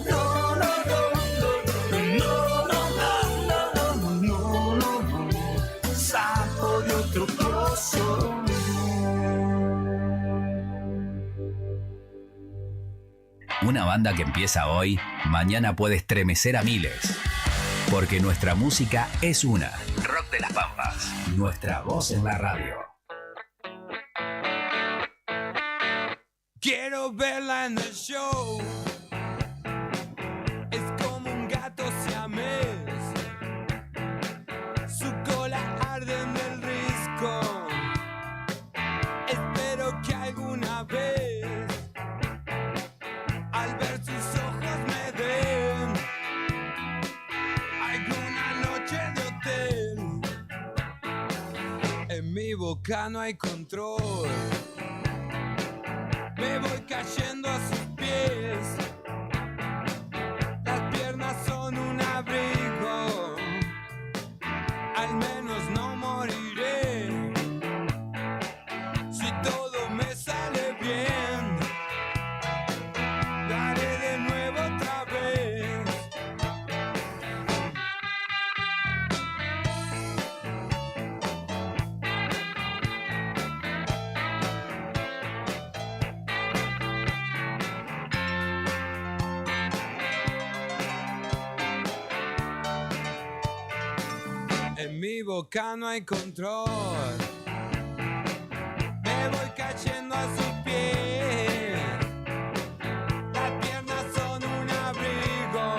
no, no, no, sapo de otro pozo. Una banda que empieza hoy, mañana puede estremecer a miles. Porque nuestra música es una. Rock de las Pampas. Nuestra voz en la radio. Quiero verla en el show. Es como un gato siamés. Su cola arde en el risco. Espero que alguna vez al ver sus ojos me den alguna noche de hotel. En mi boca no hay control. Me voy cayendo a sus pies. Las piernas son un abrigo. Al menos no moriré. Si todo me sale bien, lo haré de nuevo otra vez. En mi boca no hay control. Me voy cayendo a sus pies. Las piernas son un abrigo.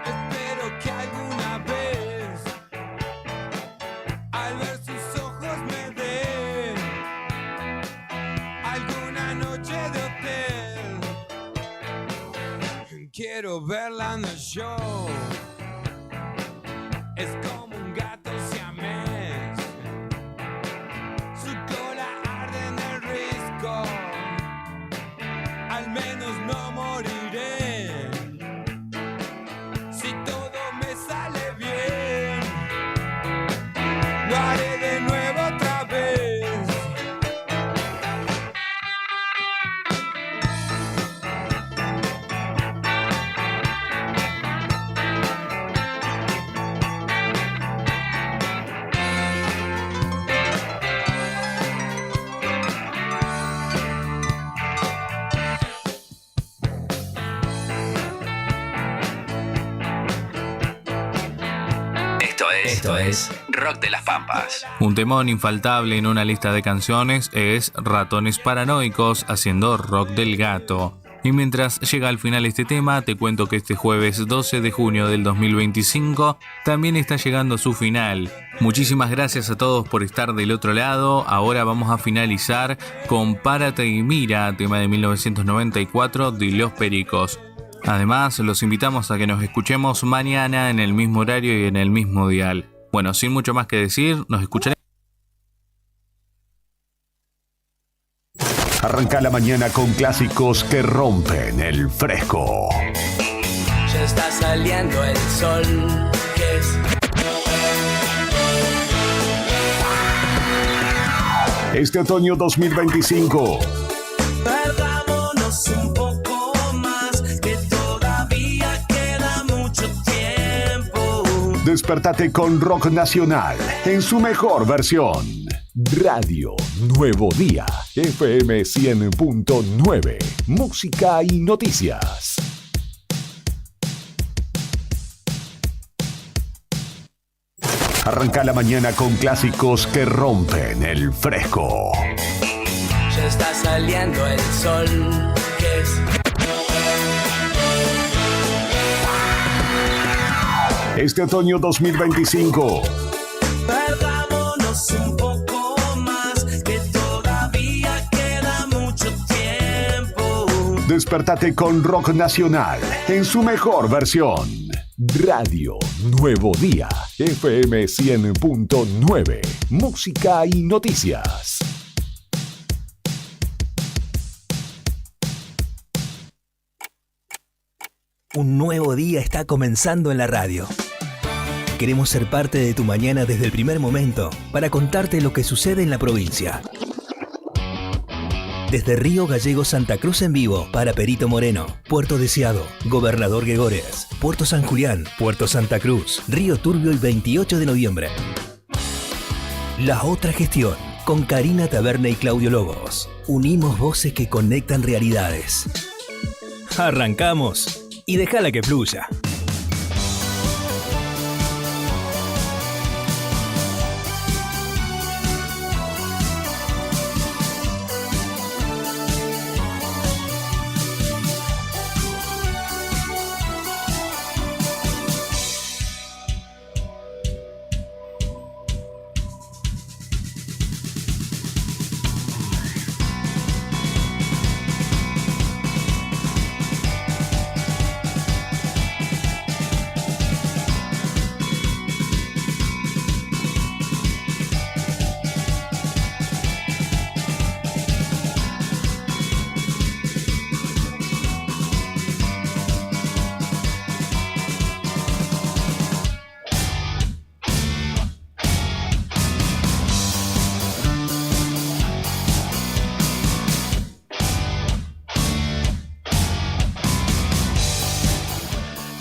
Espero que alguna vez al ver sus ojos me den alguna noche de hotel. Quiero verla en el show. Es como un gato siamés. Su cola arde en el risco. Al menos no moriré. Si todo me sale bien, lo haré de nuevo otra vez. Esto es Rock de las Pampas. Un temón infaltable en una lista de canciones es Ratones Paranoicos haciendo Rock del Gato. Y mientras llega al final este tema, te cuento que este jueves 12 de junio del 2025 también está llegando a su final. Muchísimas gracias a todos por estar del otro lado. Ahora vamos a finalizar con Párate y Mira, tema de 1994 de Los Pericos. Además, los invitamos a que nos escuchemos mañana en el mismo horario y en el mismo dial. Bueno, sin mucho más que decir, nos escucharemos. Arranca la mañana con clásicos que rompen el fresco. Ya está saliendo el sol, que es... Este otoño 2025. Perdámonos un poco más, que todavía queda mucho tiempo. Despertate con rock nacional en su mejor versión. Radio Nuevo Día, FM 100.9, música y noticias. Arranca la mañana con clásicos que rompen el fresco. Ya está saliendo el sol, que es... Este otoño 2025. Perdámonos un poco más, que todavía queda mucho tiempo. Despertate con rock nacional en su mejor versión. Radio Nuevo Día, FM 100.9, música y noticias. Un nuevo día está comenzando en la radio. Queremos ser parte de tu mañana desde el primer momento para contarte lo que sucede en la provincia. Desde Río Gallegos Santa Cruz en vivo para Perito Moreno, Puerto Deseado, Gobernador Gregores, Puerto San Julián, Puerto Santa Cruz, Río Turbio el 28 de noviembre. La otra gestión, con Karina Taberna y Claudio Lobos. Unimos voces que conectan realidades. Arrancamos y déjala que fluya.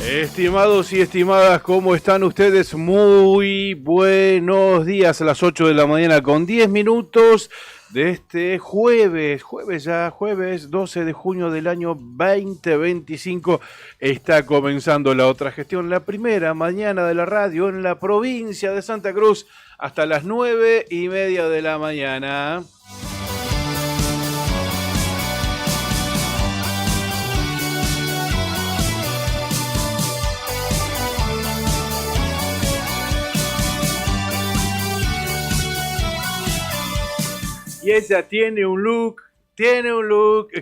Estimados y estimadas, ¿cómo están ustedes? Muy buenos días, a las 8 de la mañana con 10 minutos de este jueves 12 de junio del año 2025. Está comenzando la otra gestión, la primera mañana de la radio en la provincia de Santa Cruz, hasta las 9:30 de la mañana. Y ella tiene un look,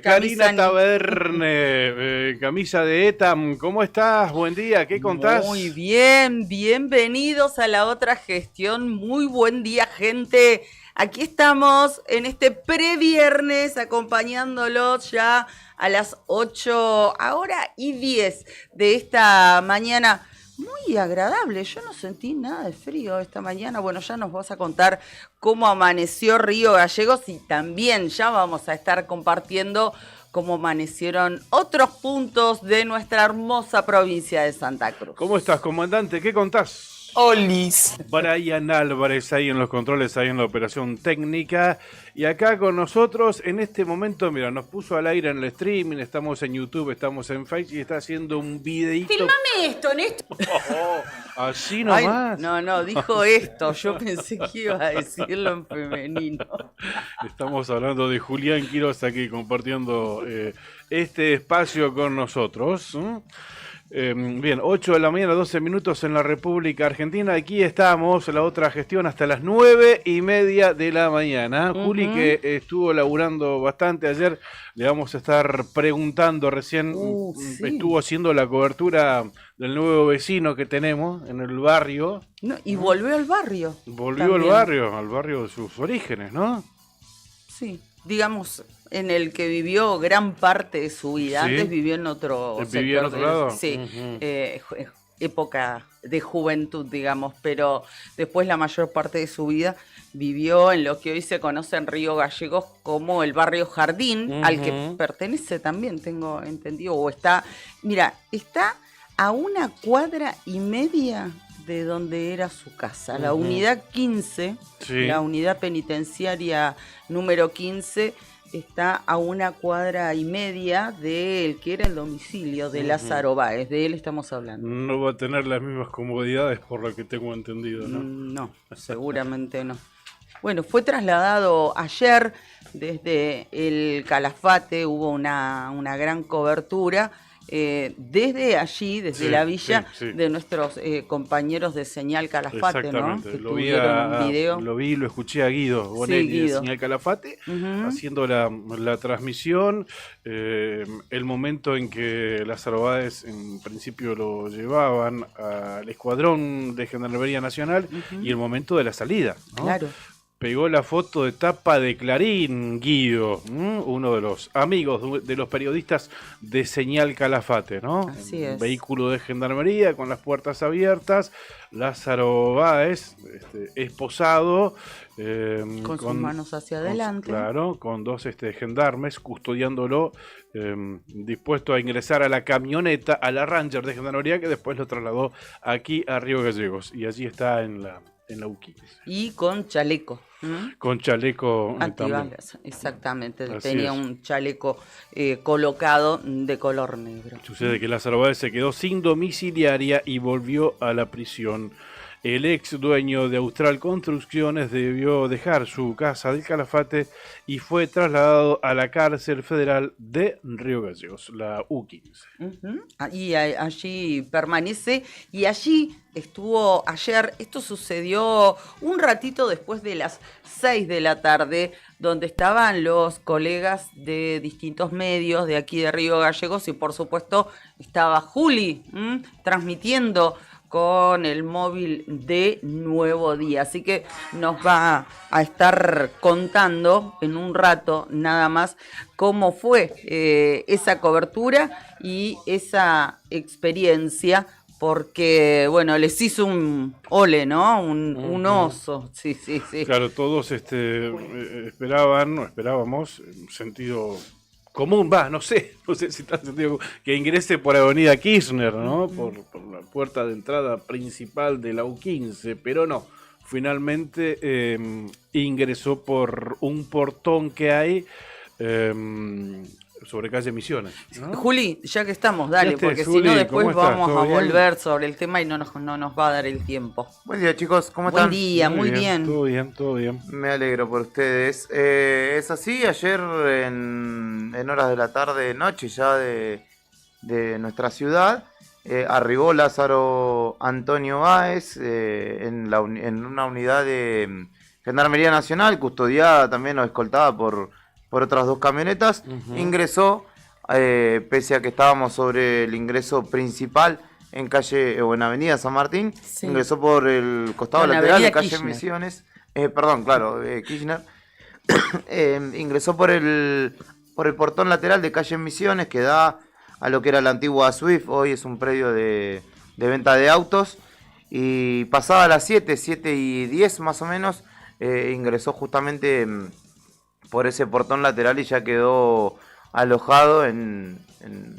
Karina Taberne, camisa de Etam. ¿Cómo estás? Buen día, ¿qué contás? Muy bien, bienvenidos a la otra gestión. Muy buen día, gente. Aquí estamos en este previernes acompañándolos ya a las 8:10 de esta mañana. Muy agradable, yo no sentí nada de frío esta mañana. Bueno, ya nos vas a contar cómo amaneció Río Gallegos y también ya vamos a estar compartiendo cómo amanecieron otros puntos de nuestra hermosa provincia de Santa Cruz. ¿Cómo estás, comandante? ¿Qué contás? Olis. Brian Álvarez ahí en los controles, ahí en la operación técnica. Y acá con nosotros en este momento, mira, nos puso al aire en el streaming, estamos en YouTube, estamos en Facebook y está haciendo un videíto. Filmame esto, Néstor. Así nomás. Ay, no, dijo esto. Yo pensé que iba a decirlo en femenino. Estamos hablando de Julián Quiroz aquí compartiendo este espacio con nosotros. Bien, 8 de la mañana, 12 minutos en la República Argentina. Aquí estamos, la otra gestión hasta las 9:30 de la mañana. Juli, que estuvo laburando bastante ayer, le vamos a estar preguntando recién. Sí. Estuvo haciendo la cobertura del nuevo vecino que tenemos en el barrio. No, y volvió al barrio. Volvió al barrio de sus orígenes, ¿no? Sí, digamos, en el que vivió gran parte de su vida. Sí. Antes vivió en otro sector. ¿Vivía en otro lado? Sí, época de juventud, digamos, pero después la mayor parte de su vida vivió en lo que hoy se conoce en Río Gallegos como el barrio Jardín, al que pertenece también, tengo entendido, o está a 1,5 cuadras de donde era su casa. La unidad 15, sí. La unidad penitenciaria número 15, está a 1,5 cuadras del que era el domicilio de Lázaro Báez. De él estamos hablando. No va a tener las mismas comodidades por lo que tengo entendido, ¿no? No, seguramente no. Bueno, fue trasladado ayer desde el Calafate, hubo una gran cobertura. Desde allí, desde la villa, de nuestros compañeros de Señal Calafate, ¿no? Que lo vi, lo escuché a Guido Bonelli de Señal Calafate, haciendo la transmisión, el momento en que Lázaro Báez en principio lo llevaban al escuadrón de Gendarmería Nacional y el momento de la salida, ¿no? Claro. pegó la foto de tapa de Clarín, Guido, uno de los amigos de los periodistas de Señal Calafate, ¿no? Así es. Un vehículo de gendarmería con las puertas abiertas, Lázaro Báez, esposado, Con sus manos hacia adelante. Claro, con dos gendarmes custodiándolo, dispuesto a ingresar a la camioneta, a la Ranger de gendarmería, que después lo trasladó aquí a Río Gallegos. Y allí está en la U15. Y con chaleco. Con chaleco Antibalas, exactamente. Así Tenía es. un chaleco colocado de color negro. Sucede que Lázaro Báez se quedó sin domiciliaria y volvió a la prisión. El ex dueño de Austral Construcciones debió dejar su casa del Calafate y fue trasladado a la cárcel federal de Río Gallegos, la U15. Y allí permanece, y allí estuvo ayer. Esto sucedió un ratito después de las 6 de la tarde, donde estaban los colegas de distintos medios de aquí de Río Gallegos, y por supuesto estaba Juli transmitiendo con el móvil de Nuevo Día. Así que nos va a estar contando en un rato nada más cómo fue esa cobertura y esa experiencia, porque, bueno, les hizo un ole, ¿no? Un oso. Sí. Claro, todos esperábamos, en sentido común, no sé si está en sentido común, que ingrese por Avenida Kirchner, ¿no? Por la puerta de entrada principal de la U15, pero no. Finalmente ingresó por un portón que hay sobre calle Misiones, ¿no? Juli, ya que estamos, dale, porque si Juli, no después ¿cómo estás? vamos ¿Todo a bien? volver sobre el tema y no nos va a dar el tiempo. Buen día, chicos, ¿cómo Buen están? día, muy bien. Todo bien. Me alegro por ustedes. Es así, ayer en horas de la tarde, noche ya de nuestra ciudad, arribó Lázaro Antonio Báez en una unidad de Gendarmería Nacional, custodiada también o escoltada por otras dos camionetas. Ingresó, pese a que estábamos sobre el ingreso principal en calle o en Avenida San Martín, Sí. ingresó por el costado En lateral de Avenida calle Kirchner. Misiones, Kirchner. Ingresó por el portón lateral de calle Misiones, que da a lo que era la antigua Swift, hoy es un predio de venta de autos, y pasada las 7:10 más o menos, ingresó justamente por ese portón lateral y ya quedó alojado en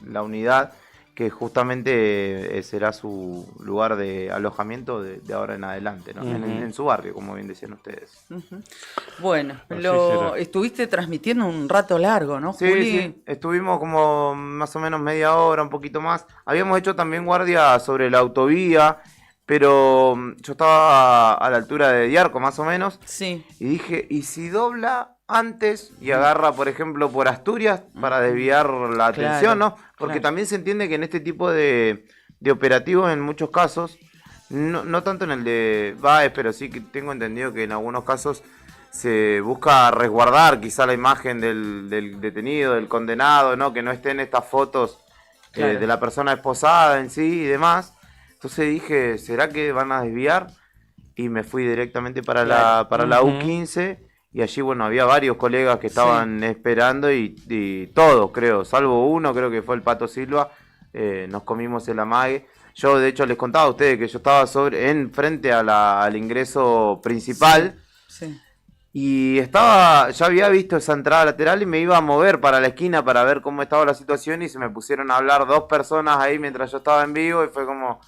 la unidad que justamente será su lugar de alojamiento de ahora en adelante, ¿no? En su barrio, como bien decían ustedes. Bueno, Así será. estuviste transmitiendo un rato largo, ¿no, Juli? Sí, estuvimos como más o menos media hora, un poquito más. Habíamos hecho también guardia sobre la autovía, pero yo estaba a la altura de Diarco más o menos, Sí. y dije, ¿y si dobla antes y agarra, por ejemplo, por Asturias para desviar la atención, ¿no? Porque claro. también se entiende que en este tipo de operativos, en muchos casos, no tanto en el de Baez, pero sí que tengo entendido que en algunos casos se busca resguardar quizá la imagen del detenido, del condenado, ¿no? Que no estén estas fotos Claro. de la persona esposada en sí y demás. Entonces dije, ¿será que van a desviar? Y me fui directamente para la U15. Y allí, bueno, había varios colegas que estaban esperando y todos, creo, salvo uno, creo que fue el Pato Silva, nos comimos el amague. Yo, de hecho, les contaba a ustedes que yo estaba frente al ingreso principal. Sí. Y ya había visto esa entrada lateral y me iba a mover para la esquina para ver cómo estaba la situación, y se me pusieron a hablar dos personas ahí mientras yo estaba en vivo y fue como...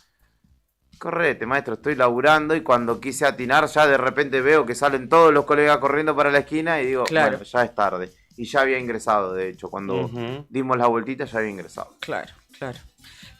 Correte, maestro, estoy laburando, y cuando quise atinar ya de repente veo que salen todos los colegas corriendo para la esquina y digo, Claro. bueno, ya es tarde. Y ya había ingresado, de hecho, cuando dimos la vueltita ya había ingresado. Claro.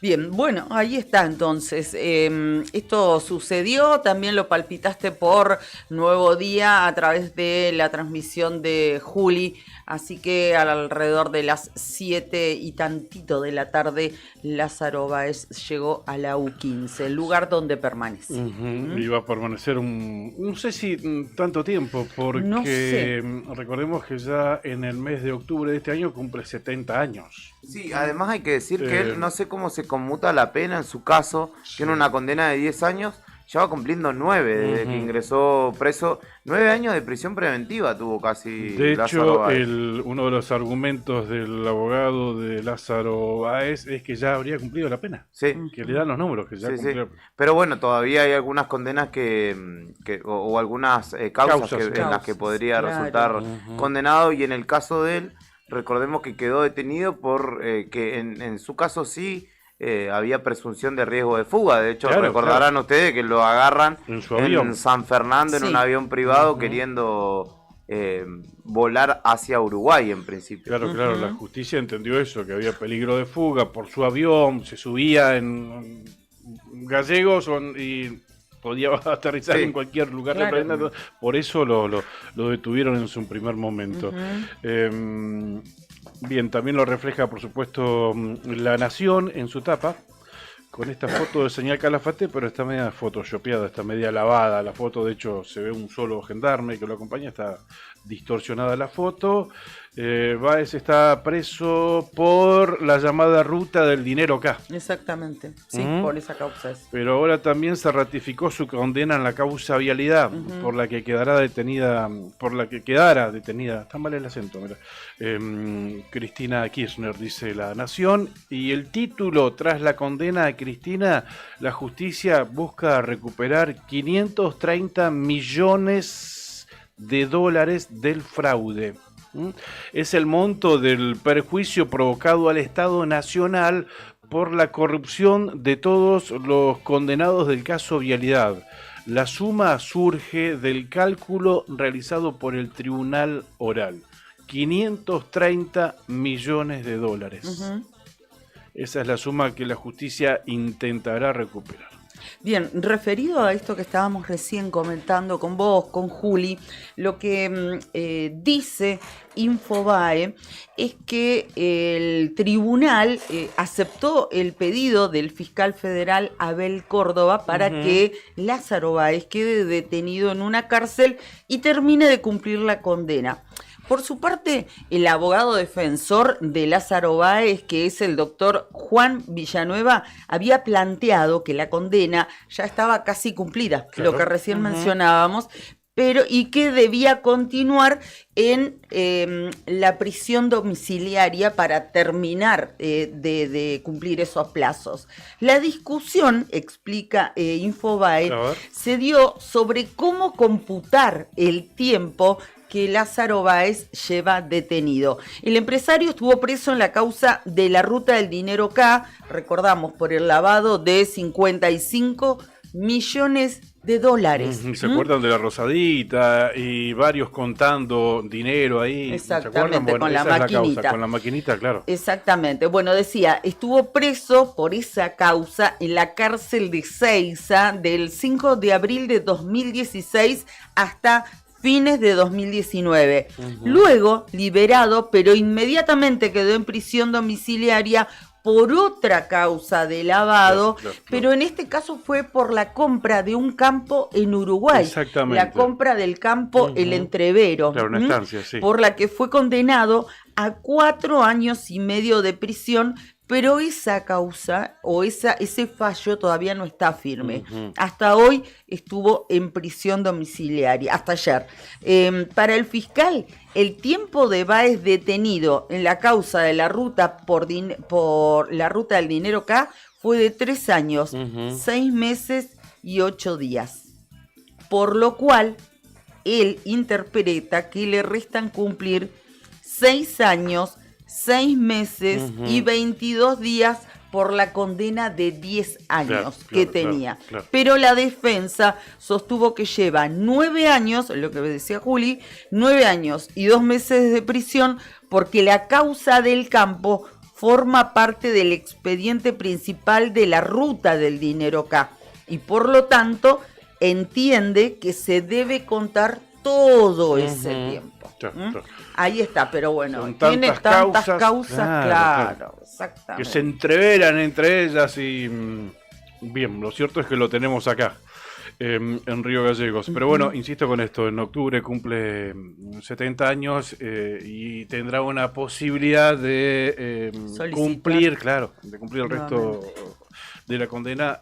Bien, bueno, ahí está entonces. Esto sucedió, también lo palpitaste por Nuevo Día a través de la transmisión de Juli, así que alrededor de las 7 y tantito de la tarde, Lázaro Báez llegó a la U15, el lugar donde permanece. Iba a permanecer no sé si tanto tiempo, porque No sé. Recordemos que ya en el mes de octubre de este año cumple 70 años. Sí, además hay que decir que él, no sé cómo se conmuta la pena en su caso, tiene una condena de 10 años, ya va cumpliendo 9 desde que ingresó preso. 9 años de prisión preventiva tuvo casi. De Lázaro hecho, Báez. uno de los argumentos del abogado de Lázaro Báez es que ya habría cumplido la pena. Sí. Que le dan los números, que ya Sí, sí. cumplió. Pero bueno, todavía hay algunas condenas o algunas causas en las que podría Claro. resultar condenado, y en el caso de él, recordemos que quedó detenido por que en su caso sí había presunción de riesgo de fuga. De hecho, Claro, recordarán ustedes que lo agarran En su avión. en San Fernando en Sí. un avión privado queriendo volar hacia Uruguay en principio. Claro, claro, la justicia entendió eso, que había peligro de fuga por su avión, se subía en gallegos y podía aterrizar Sí. en cualquier lugar. Claro. del planeta. Por eso lo detuvieron en su primer momento. Bien, también lo refleja, por supuesto, La Nación en su tapa, con esta foto de Señal Calafate, pero está media photoshopeada, está media lavada. La foto, de hecho, se ve un solo gendarme que lo acompaña, está distorsionada la foto. Báez está preso por la llamada ruta del dinero K. Exactamente, sí, Ujú. por esa causa es. Pero ahora también se ratificó su condena en la causa vialidad, por la que quedara detenida, está mal el acento, mira, Cristina Kirchner, dice La Nación, y el título: tras la condena a Cristina, la justicia busca recuperar 530 millones de dólares del fraude. Es el monto del perjuicio provocado al Estado Nacional por la corrupción de todos los condenados del caso Vialidad. La suma surge del cálculo realizado por el Tribunal Oral. 530 millones de dólares. Esa es la suma que la justicia intentará recuperar. Bien, referido a esto que estábamos recién comentando con vos, con Juli, lo que dice Infobae es que el tribunal aceptó el pedido del fiscal federal Abel Córdoba para que Lázaro Báez quede detenido en una cárcel y termine de cumplir la condena. Por su parte, el abogado defensor de Lázaro Báez, que es el doctor Juan Villanueva, había planteado que la condena ya estaba casi cumplida, Claro. lo que recién mencionábamos, y que debía continuar en la prisión domiciliaria para terminar de cumplir esos plazos. La discusión, explica Infobae, A ver. se dio sobre cómo computar el tiempo que Lázaro Báez lleva detenido. El empresario estuvo preso en la causa de la ruta del dinero K, recordamos, por el lavado de 55 millones de dólares. ¿Se acuerdan de la Rosadita y varios contando dinero ahí? ¿Se acuerdan? Exactamente, con la esa es maquinita. causa, con la maquinita, claro. Exactamente. Bueno, decía, estuvo preso por esa causa en la cárcel de Seiza del 5 de abril de 2016 hasta fines de 2019. Luego, liberado, pero inmediatamente quedó en prisión domiciliaria por otra causa de lavado, Claro. pero en este caso fue por la compra de un campo en Uruguay. Exactamente. La compra del campo El Entrevero. Claro, una estancia, sí. Por la que fue condenado a 4 años y medio de prisión, pero esa causa o ese fallo todavía no está firme. Hasta hoy estuvo en prisión domiciliaria, hasta ayer. Para el fiscal, el tiempo de Báez detenido en la causa de la ruta por la ruta del dinero K fue de 3 años, 6 meses y 8 días. Por lo cual, él interpreta que le restan cumplir 6 años, 6 meses y 22 días por la condena de 10 años que tenía. Claro. Pero la defensa sostuvo que lleva 9 años, lo que decía Juli, 9 años y 2 meses de prisión porque la causa del campo forma parte del expediente principal de la ruta del dinero K. Y por lo tanto, entiende que se debe contar todo ese tiempo. Claro. Ahí está, pero bueno, Son tiene tantas tantas causas, causas, claro, claro, Que exactamente. se entreveran entre ellas y... bien, lo cierto es que lo tenemos acá, en Río Gallegos. Pero bueno, insisto con esto, en octubre cumple 70 años y tendrá una posibilidad de Solicitar. cumplir, claro, de cumplir el resto de la condena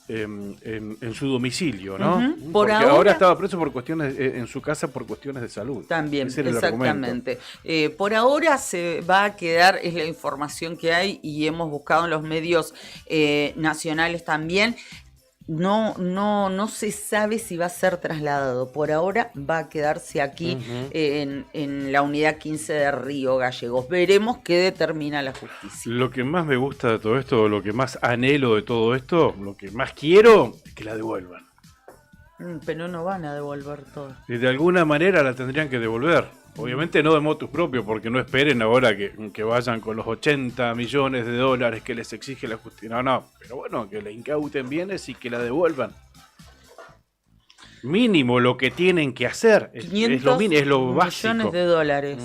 en su domicilio, ¿no? Ujú. Porque ahora estaba preso por cuestiones en su casa por cuestiones de salud. También, Ese era el exactamente. Por ahora se va a quedar, es la información que hay y hemos buscado en los medios nacionales también. No se sabe si va a ser trasladado. Por ahora va a quedarse aquí en la unidad 15 de Río Gallegos. Veremos qué determina la justicia. Lo que más me gusta de todo esto, lo que más anhelo de todo esto, lo que más quiero es que la devuelvan. Pero no van a devolver todo. Y de alguna manera la tendrían que devolver. Obviamente no de motus propio, porque no esperen ahora que vayan con los 80 millones de dólares que les exige la justicia. No, pero bueno, que le incauten bienes y que la devuelvan. Mínimo lo que tienen que hacer. Es lo básico. Millones de dólares.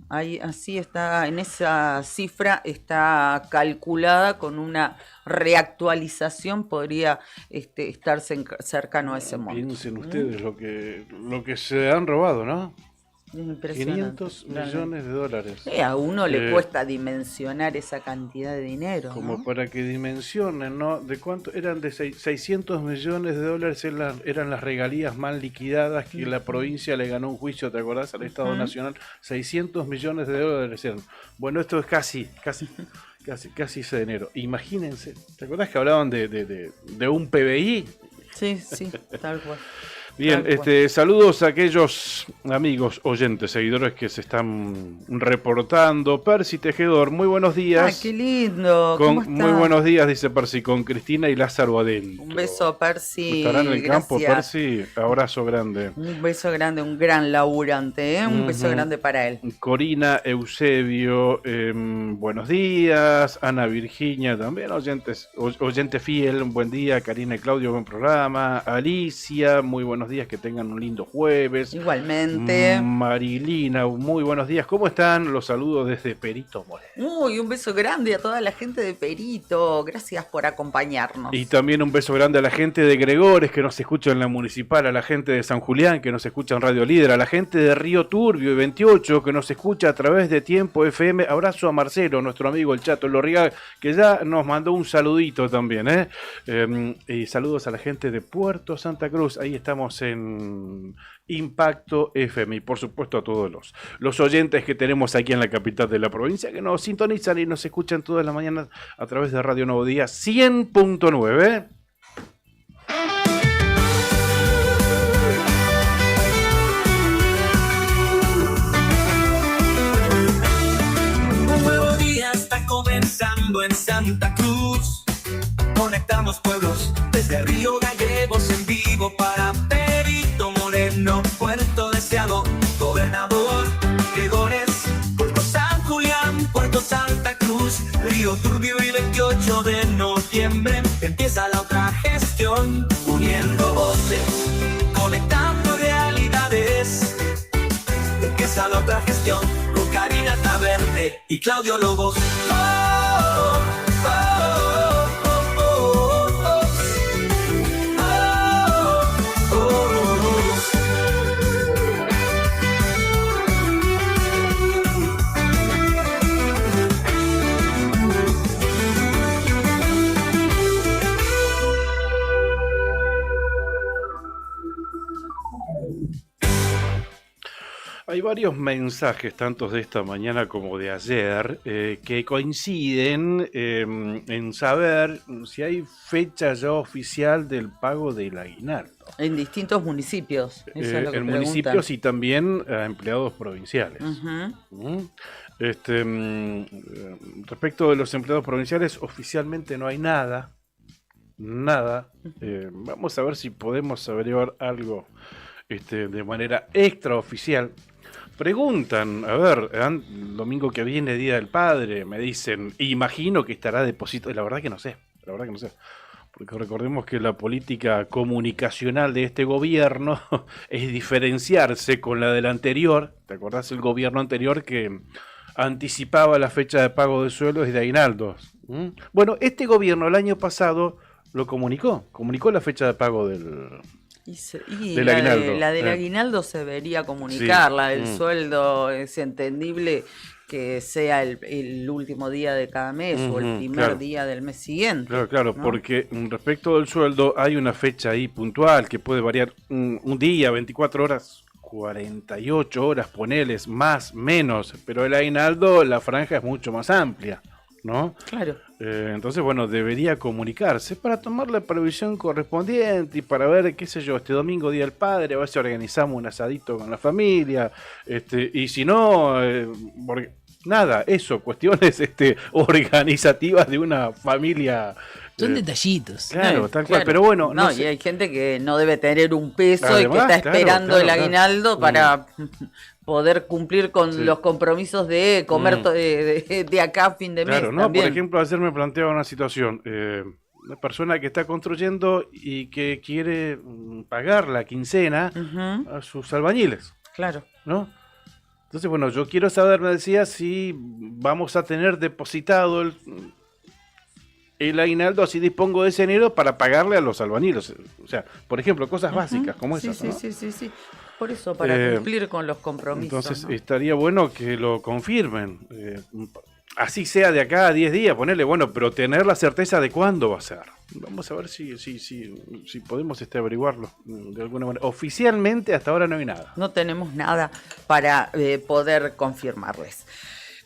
Ahí, así está, en esa cifra está calculada con una reactualización, podría estar cercano a ese monto. Piensen ustedes lo que se han robado, ¿no? Impresionante. 500 millones de dólares. A uno le cuesta dimensionar esa cantidad de dinero. Como ¿no? para que dimensionen, ¿no? ¿De cuánto? Eran de 600 millones de dólares, eran las regalías mal liquidadas que la provincia le ganó un juicio, ¿te acordás? Al Estado Nacional. 600 millones de dólares eran. Bueno, esto es casi ese dinero. Imagínense, ¿te acordás que hablaban de un PBI? Sí, tal cual. Bien, saludos a aquellos amigos, oyentes, seguidores que se están reportando. Percy Tejedor, muy buenos días. ¡Qué lindo! ¿Cómo está? Muy buenos días, dice Percy, con Cristina y Lázaro adentro. Un beso, Percy. ¿Estarán en el campo, Gracias. Percy? Abrazo grande. Un beso grande, un gran laburante, ¿eh? Un beso grande para él. Corina Eusebio, buenos días. Ana Virginia también, oyente fiel, un buen día. Karina y Claudio, buen programa. Alicia, muy buenos días, que tengan un lindo jueves. Igualmente. Marilina, muy buenos días. ¿Cómo están? Los saludos desde Perito Moreno. Uy, un beso grande a toda la gente de Perito. Gracias por acompañarnos. Y también un beso grande a la gente de Gregores, que nos escucha en la municipal, a la gente de San Julián, que nos escucha en Radio Líder, a la gente de Río Turbio y 28, que nos escucha a través de Tiempo FM. Abrazo a Marcelo, nuestro amigo el Chato Lorriaga, que ya nos mandó un saludito también, y saludos a la gente de Puerto Santa Cruz. Ahí estamos en Impacto FM, y por supuesto a todos los oyentes que tenemos aquí en la capital de la provincia, que nos sintonizan y nos escuchan todas las mañanas a través de Radio Nuevo Día 100.9. Un nuevo día está comenzando en Santa Cruz. Conectamos pueblos desde Río Gallegos en vivo para Perito Moreno, Puerto Deseado, Gobernador Gregores, Puerto San Julián, Puerto Santa Cruz, Río Turbio y 28 de noviembre empieza la otra gestión, uniendo voces, conectando realidades. Empieza la otra gestión con Karina Taverne y Claudio Lobos. Hay varios mensajes, tanto de esta mañana como de ayer, que coinciden en saber si hay fecha ya oficial del pago del aguinaldo. En distintos municipios. Eso es lo que en preguntan. municipios y también a empleados provinciales. Respecto de los empleados provinciales, oficialmente no hay nada. Vamos a ver si podemos averiguar algo de manera extraoficial. Preguntan, a ver, el domingo que viene, Día del Padre, me dicen, imagino que estará depositado. La verdad que no sé. Porque recordemos que la política comunicacional de este gobierno es diferenciarse con la del anterior. ¿Te acordás el gobierno anterior que anticipaba la fecha de pago de sueldos y de aguinaldos? Bueno, este gobierno el año pasado lo comunicó la fecha de pago del aguinaldo. La del aguinaldo se debería comunicar, Sí. la del sueldo es entendible que sea el último día de cada mes o el primer día del mes siguiente. Claro, ¿no? porque respecto del sueldo hay una fecha ahí puntual que puede variar un día, 24 horas, 48 horas, poneles, más, menos, pero el aguinaldo, la franja es mucho más amplia, ¿no? Claro. Entonces, bueno, debería comunicarse para tomar la previsión correspondiente y para ver, qué sé yo, este domingo Día del Padre, a ver si organizamos un asadito con la familia, y si no, nada, eso, cuestiones organizativas de una familia. Son detallitos. Claro, tal cual, pero bueno. No, sé. y hay gente que no debe tener un peso Además, y que está esperando el aguinaldo para poder cumplir con los compromisos de comer de acá a fin de mes. Claro, no, también. por ejemplo, ayer me planteaba una situación. Una persona que está construyendo y que quiere pagar la quincena a sus albañiles. Claro. ¿No? Entonces, bueno, yo quiero saber, me decía, si vamos a tener depositado el aguinaldo, así dispongo de ese dinero para pagarle a los albañiles. O sea, por ejemplo, cosas básicas como esas, ¿no? Sí. Por eso, para cumplir con los compromisos. Entonces, ¿no? estaría bueno que lo confirmen. Así sea de acá a 10 días, ponerle, bueno, pero tener la certeza de cuándo va a ser. Vamos a ver si podemos averiguarlo de alguna manera. Oficialmente hasta ahora no hay nada. No tenemos nada para poder confirmarles.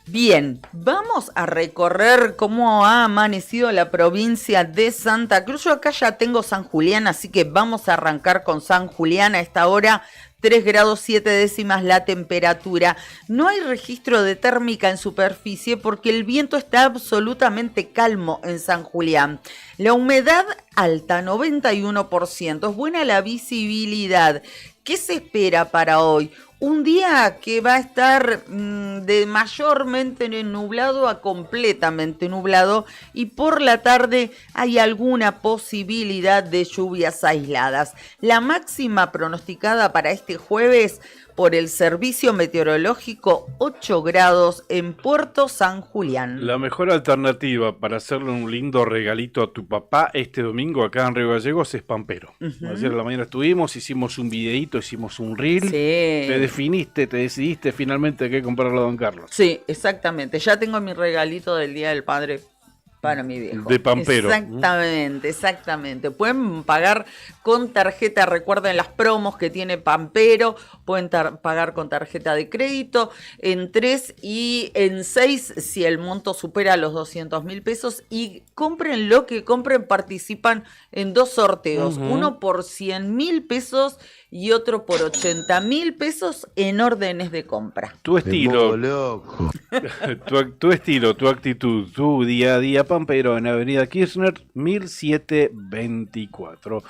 Bien, vamos a recorrer cómo ha amanecido la provincia de Santa Cruz. Yo acá ya tengo San Julián, así que vamos a arrancar con San Julián a esta hora. 3 grados 7 décimas la temperatura. No hay registro de térmica en superficie porque el viento está absolutamente calmo en San Julián. La humedad alta, 91%. Es buena la visibilidad. ¿Qué se espera para hoy? Un día que va a estar de mayormente nublado a completamente nublado y por la tarde hay alguna posibilidad de lluvias aisladas. La máxima pronosticada para este jueves por el Servicio Meteorológico, 8 grados en Puerto San Julián. La mejor alternativa para hacerle un lindo regalito a tu papá este domingo acá en Río Gallegos es Pampero. Ayer en la mañana estuvimos, hicimos un videíto, hicimos un reel. Sí. Te decidiste finalmente qué comprarle a don Carlos. Sí, exactamente. Ya tengo mi regalito del Día del Padre para mi viejo. De Pampero. Exactamente. Pueden pagar con tarjeta, recuerden las promos que tiene Pampero, pueden pagar con tarjeta de crédito en 3 y en 6 si el monto supera los 200.000 pesos y compren lo que compren, participan en 2 sorteos, uno por 100.000 pesos y otro por 80.000 pesos en órdenes de compra. Tu estilo, tu estilo, tu actitud, tu día a día Pampero en Avenida Kirchner 1724.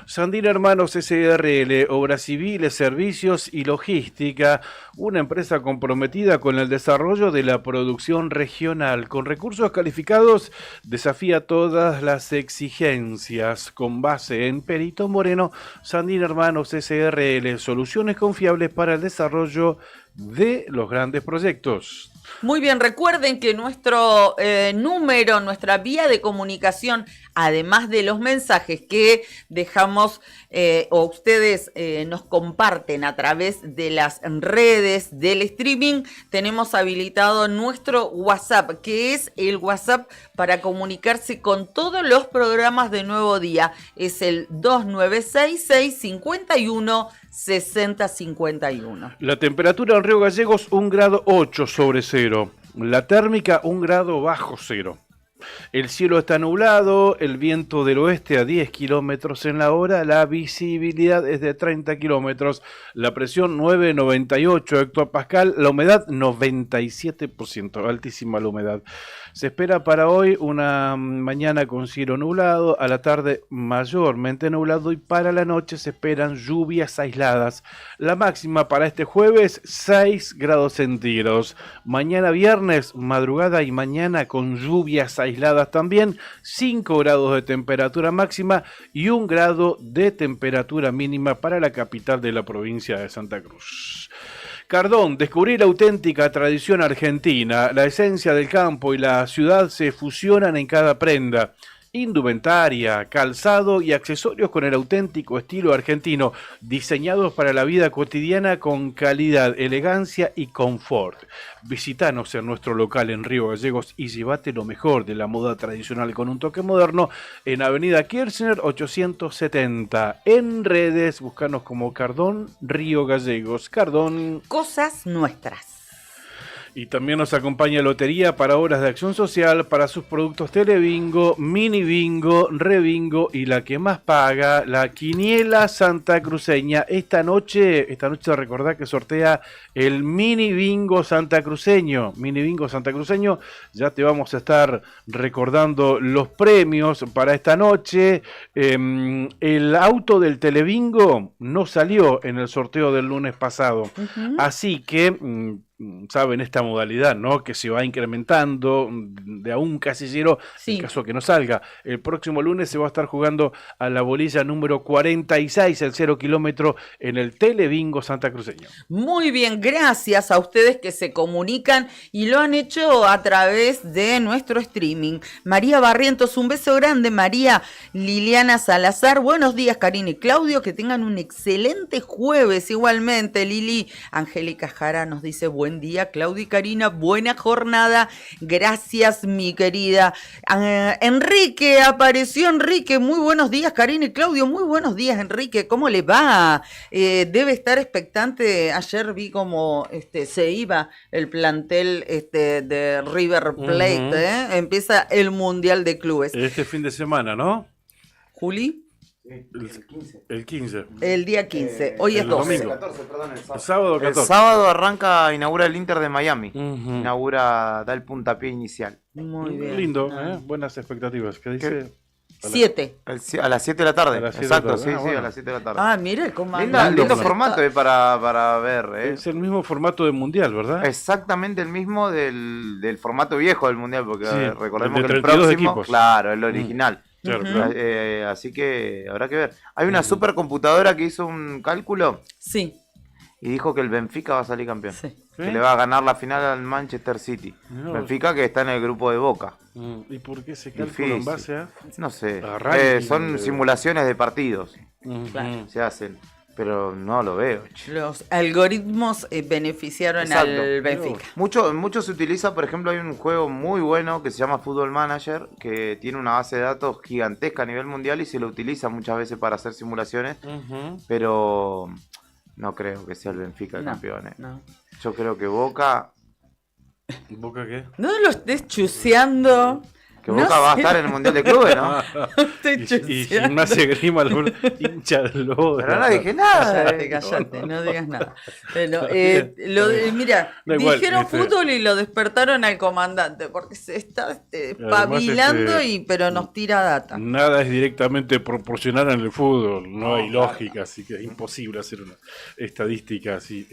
Sandín Hermanos SRL, Obras Civiles, Servicios y Logística, una empresa comprometida con el desarrollo de la producción regional. Con recursos calificados, desafía todas las exigencias. Con base en Perito Moreno, Sandín Hermanos SRL, soluciones confiables para el desarrollo de los grandes proyectos. Muy bien, recuerden que nuestro número, nuestra vía de comunicación, además de los mensajes que dejamos o ustedes nos comparten a través de las redes del streaming, tenemos habilitado nuestro WhatsApp, que es el WhatsApp para comunicarse con todos los programas de Nuevo Día. Es el 2966-51-6051. La temperatura en Río Gallegos 1 grado 8 sobre 0. La térmica 1 grado bajo 0. El cielo está nublado, el viento del oeste a 10 kilómetros en la hora, la visibilidad es de 30 kilómetros, la presión 9,98 hectopascal, la humedad 97%, altísima la humedad. Se espera para hoy una mañana con cielo nublado, a la tarde mayormente nublado y para la noche se esperan lluvias aisladas. La máxima para este jueves 6 grados centígrados. Mañana viernes, madrugada y mañana con lluvias aisladas también, 5 grados de temperatura máxima y 1 grado de temperatura mínima para la capital de la provincia de Santa Cruz. Cardón, descubrir la auténtica tradición argentina. La esencia del campo y la ciudad se fusionan en cada prenda. indumentaria, calzado y accesorios con el auténtico estilo argentino, diseñados para la vida cotidiana con calidad, elegancia y confort. Visítanos en nuestro local en Río Gallegos y llévate lo mejor de la moda tradicional con un toque moderno en Avenida Kirchner 870. En redes, búscanos como Cardón Río Gallegos. Cardón. Cosas nuestras. Y también nos acompaña Lotería para Obras de Acción Social, para sus productos Telebingo, Mini Bingo, Rebingo y la que más paga, la Quiniela Santacruceña. Esta noche recordá que sortea el Mini Bingo Santacruceño. Mini Bingo Santacruceño, ya te vamos a estar recordando los premios para esta noche. El auto del Telebingo no salió en el sorteo del lunes pasado, así que... saben esta modalidad, ¿no? Que se va incrementando de a un casillero en caso que no salga. El próximo lunes se va a estar jugando a la bolilla número 46, el 0 kilómetro, en el Telebingo Santacruceño. Muy bien, gracias a ustedes que se comunican y lo han hecho a través de nuestro streaming. María Barrientos, un beso grande. María Liliana Salazar, buenos días Karina y Claudio, que tengan un excelente jueves igualmente. Lili Angélica Jara nos dice buen día, Claudia y Karina, buena jornada, gracias mi querida. Enrique, apareció Enrique, muy buenos días Karina y Claudio, muy buenos días Enrique, ¿cómo le va? Debe estar expectante, ayer vi cómo se iba el plantel de River Plate, empieza el Mundial de Clubes. Este fin de semana, ¿no? Juli. El 15. El día 15. Hoy es 12. El 14, perdón, El sábado 14. El sábado inaugura el Inter de Miami. Da el puntapié inicial. Muy bien. Lindo, buenas expectativas. ¿Qué dice? 7. A las 7 de la tarde. Exacto, sí, a las 7 de la tarde. Ah, mira cómo lindo formato para ver. Es el mismo formato del Mundial, ¿verdad? Exactamente el mismo del formato viejo del Mundial, porque recordemos que el 32 próximo, equipos. claro, el original. Claro, así que habrá que ver. Hay una supercomputadora que hizo un cálculo. Sí. Y dijo que el Benfica va a salir campeón. Sí. Que le va a ganar la final al Manchester City. Benfica que está en el grupo de Boca. ¿Y por qué se cálculo en base a...? No sé. ranking Son simulaciones de partidos. Claro. Se hacen. Pero no lo veo. Los algoritmos beneficiaron al Benfica. Mucho se utiliza, por ejemplo, hay un juego muy bueno que se llama Football Manager, que tiene una base de datos gigantesca a nivel mundial y se lo utiliza muchas veces para hacer simulaciones, pero no creo que sea el Benfica el campeón. No. Yo creo que Boca... ¿Boca qué? No lo estés chuseando. Que Boca va a estar en el Mundial de Clubes, ¿no? Y Gimnasia Grima, hincha del lobo. Pero no dije nada. Cállate, no digas nada. Bueno, mira, Da igual, dijeron fútbol y lo despertaron al comandante, porque se está pavilando, pero nos tira data. Nada es directamente proporcional en el fútbol, no hay lógica, así que es imposible hacer una estadística así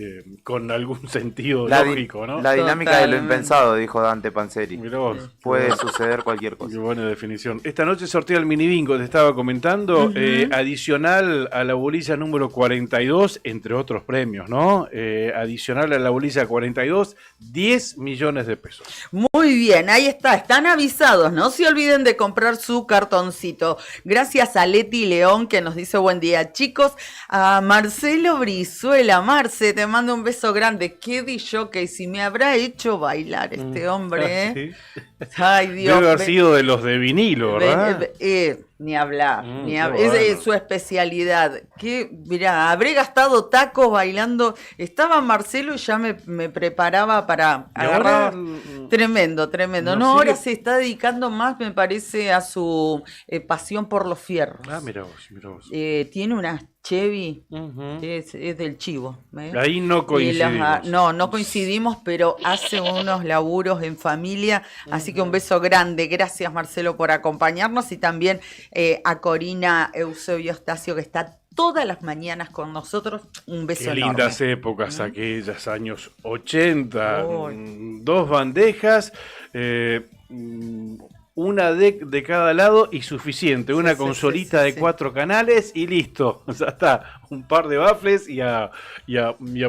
con algún sentido lógico, ¿no? La dinámica de lo impensado, dijo Dante Panzeri. Mirá vos. Puede suceder cualquier cosa. Qué buena definición. Esta noche sortea el mini bingo, te estaba comentando, adicional a la bolilla número 42, entre otros premios, ¿no? Adicional a la bolilla 42, 10 millones de pesos. Muy bien, ahí está, están avisados, no se olviden de comprar su cartoncito. Gracias a Leti León que nos dice buen día, chicos. A Marcelo Brizuela, Marce, te mando un beso grande. Qué disjockey, si me habrá hecho bailar este hombre, ¿eh? ¿Sí? Ay, Dios. Debe haber sido de los de vinilo, ¿verdad? Ni hablar, es su especialidad. Mirá, habré gastado tacos bailando. Estaba Marcelo y ya me preparaba para agarrar. Tremendo. No, ahora se está dedicando más, me parece, a su pasión por los fierros. Ah, mira vos. Tiene unas Chevy, es del chivo. Ahí no coincidimos. No coincidimos, pero hace unos laburos en familia. Así que un beso grande. Gracias, Marcelo, por acompañarnos. Y también a Corina Eusebio Estacio, que está todas las mañanas con nosotros. Un beso enorme. Qué lindas épocas aquellas, años 80. 2 bandejas. una deck de cada lado y suficiente. Una Sí, consolita de 4 canales y listo. Ya está. Un par de baffles y a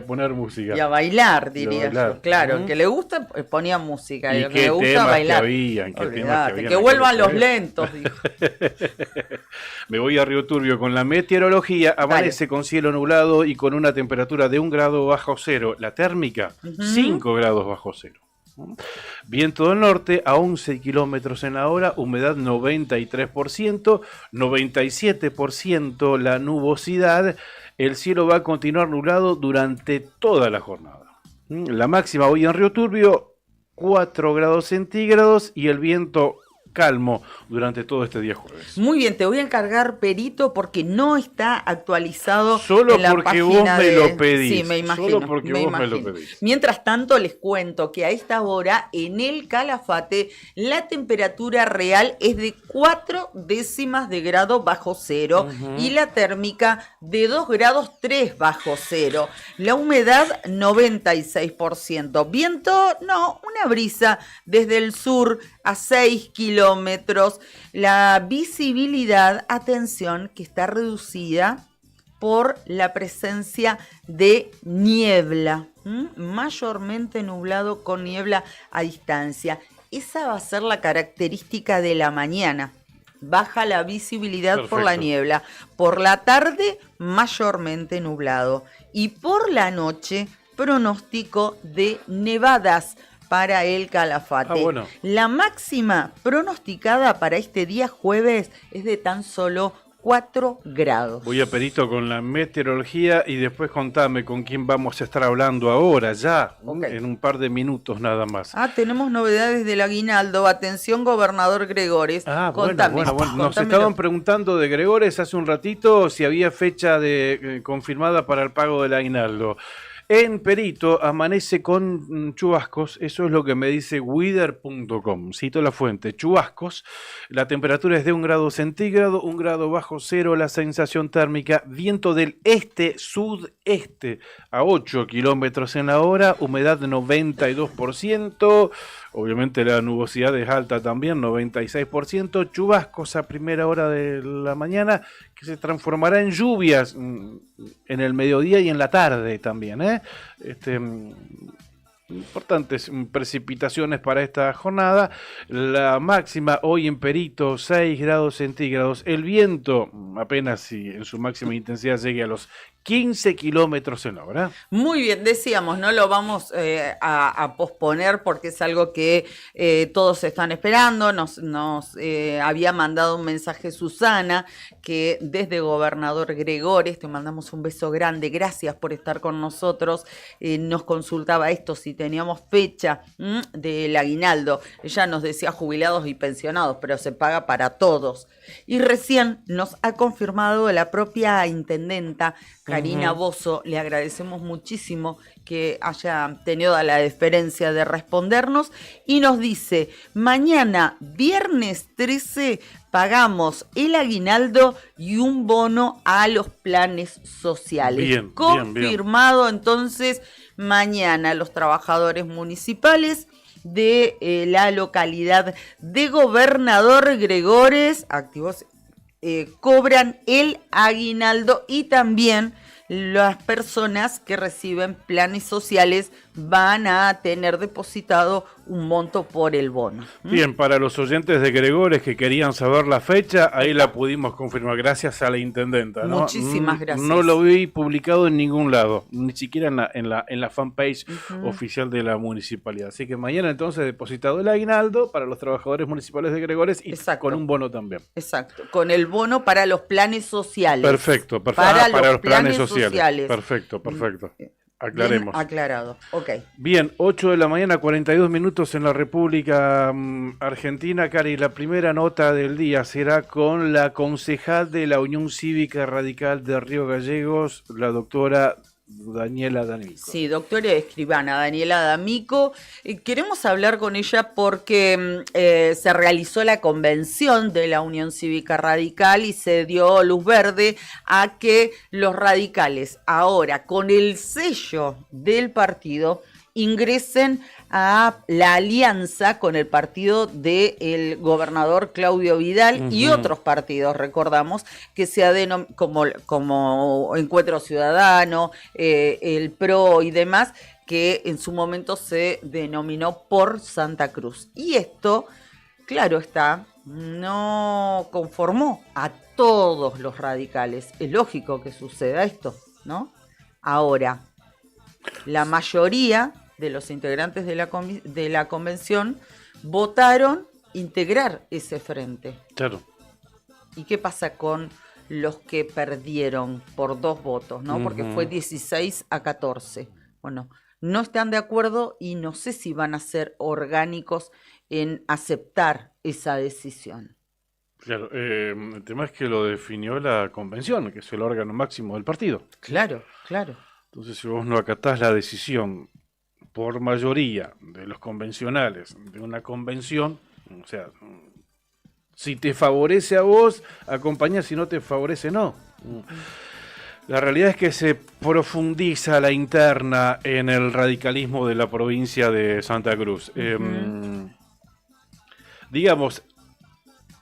poner música. Y a bailar, Y a diría bailar. yo. Claro, Ujú. el que le gusta ponía música. Y ¿Y el que qué le gusta temas bailar. que habían? ¿Qué temas que Olvidate, habían que en vuelvan aquella los época? lentos, dijo. Me voy a Río Turbio con la meteorología. Amanece con cielo nublado y con una temperatura de 1 grado bajo cero. La térmica, 5 grados bajo cero. Viento del norte a 11 kilómetros en la hora, humedad 93%, 97% la nubosidad. El cielo va a continuar nublado durante toda la jornada. La máxima hoy en Río Turbio, 4 grados centígrados y el viento calmo durante todo este día jueves. Muy bien, te voy a encargar, Perito, porque no está actualizado Solo en la porque página vos me lo pedís. Sí, me imagino. Solo porque vos me lo imagino. pedís. Mientras tanto, les cuento que a esta hora, en el Calafate, la temperatura real es de 4 décimas de grado bajo cero y la térmica de 2 grados 3 bajo cero. La humedad, 96%. Viento, no, una brisa desde el sur a 6 kilómetros. La visibilidad, atención, que está reducida por la presencia de niebla, mayormente nublado con niebla a distancia. Esa va a ser la característica de la mañana. Baja la visibilidad por la Perfecto. niebla. Por la tarde, mayormente nublado. Y por la noche, pronóstico de nevadas para el Calafate. Ah, bueno. La máxima pronosticada para este día jueves es de tan solo 4 grados. Voy a Perito con la meteorología y después contame con quién vamos a estar hablando ahora, ya, Ok. en un par de minutos nada más. Ah, tenemos novedades del aguinaldo. Atención, gobernador Gregores. Ah, Contame, bueno. Nos contámelo. estaban preguntando de Gregores hace un ratito si había fecha confirmada para el pago del aguinaldo. En Perito amanece con chubascos, eso es lo que me dice weather.com, cito la fuente, chubascos, la temperatura es de 1 grado centígrado, 1 grado bajo cero, la sensación térmica, viento del este-sudeste a 8 kilómetros en la hora, humedad 92%, obviamente la nubosidad es alta también, 96%, chubascos a primera hora de la mañana, que se transformará en lluvias en el mediodía y en la tarde también, importantes precipitaciones para esta jornada. La máxima hoy en Perito 6 grados centígrados. El viento apenas si en su máxima intensidad llegue a los 15 kilómetros en hora. Muy bien, decíamos, no lo vamos a posponer porque es algo que todos están esperando. Nos había mandado un mensaje Susana, que desde Gobernador Gregores, te mandamos un beso grande, gracias por estar con nosotros. Nos consultaba esto, si teníamos fecha del aguinaldo. Ella nos decía jubilados y pensionados, pero se paga para todos. Y recién nos ha confirmado la propia intendenta, Karina Bozo. Le agradecemos muchísimo que haya tenido la deferencia de respondernos y nos dice, mañana, viernes 13, pagamos el aguinaldo y un bono a los planes sociales. Bien, confirmado entonces, mañana los trabajadores municipales de la localidad de Gobernador Gregores, activos, cobran el aguinaldo y también las personas que reciben planes sociales van a tener depositado un monto por el bono. Bien, para los oyentes de Gregores que querían saber la fecha, ahí la pudimos confirmar gracias a la intendenta, ¿no? Muchísimas gracias. No lo vi publicado en ningún lado, ni siquiera en la fanpage oficial de la municipalidad. Así que mañana entonces depositado el aguinaldo para los trabajadores municipales de Gregores y Exacto. con un bono también. Exacto, con el bono para los planes sociales. Perfecto. Para los planes sociales. Perfecto. Aclaremos. Bien aclarado, ok. Bien, 8 de la mañana, 42 minutos en la República Argentina. Cari, la primera nota del día será con la concejal de la Unión Cívica Radical de Río Gallegos, la doctora Daniela D'Amico. Sí, doctora escribana Daniela D'Amico. Queremos hablar con ella porque se realizó la convención de la Unión Cívica Radical y se dio luz verde a que los radicales ahora con el sello del partido ingresen a la alianza con el partido del gobernador Claudio Vidal y otros partidos, recordamos, que se ha como Encuentro Ciudadano, el PRO y demás, que en su momento se denominó Por Santa Cruz. Y esto, claro está, no conformó a todos los radicales. Es lógico que suceda esto, ¿no? Ahora, la mayoría de los integrantes de la convención votaron integrar ese frente. Claro. ¿Y qué pasa con los que perdieron por 2 votos, ¿no? Porque fue 16-14. Bueno, no están de acuerdo y no sé si van a ser orgánicos en aceptar esa decisión. Claro, el tema es que lo definió la convención, que es el órgano máximo del partido. Claro, claro. Entonces, si vos no acatás la decisión por mayoría de los convencionales de una convención, o sea, si te favorece a vos, acompañás, si no te favorece, no. La realidad es que se profundiza la interna en el radicalismo de la provincia de Santa Cruz. Digamos,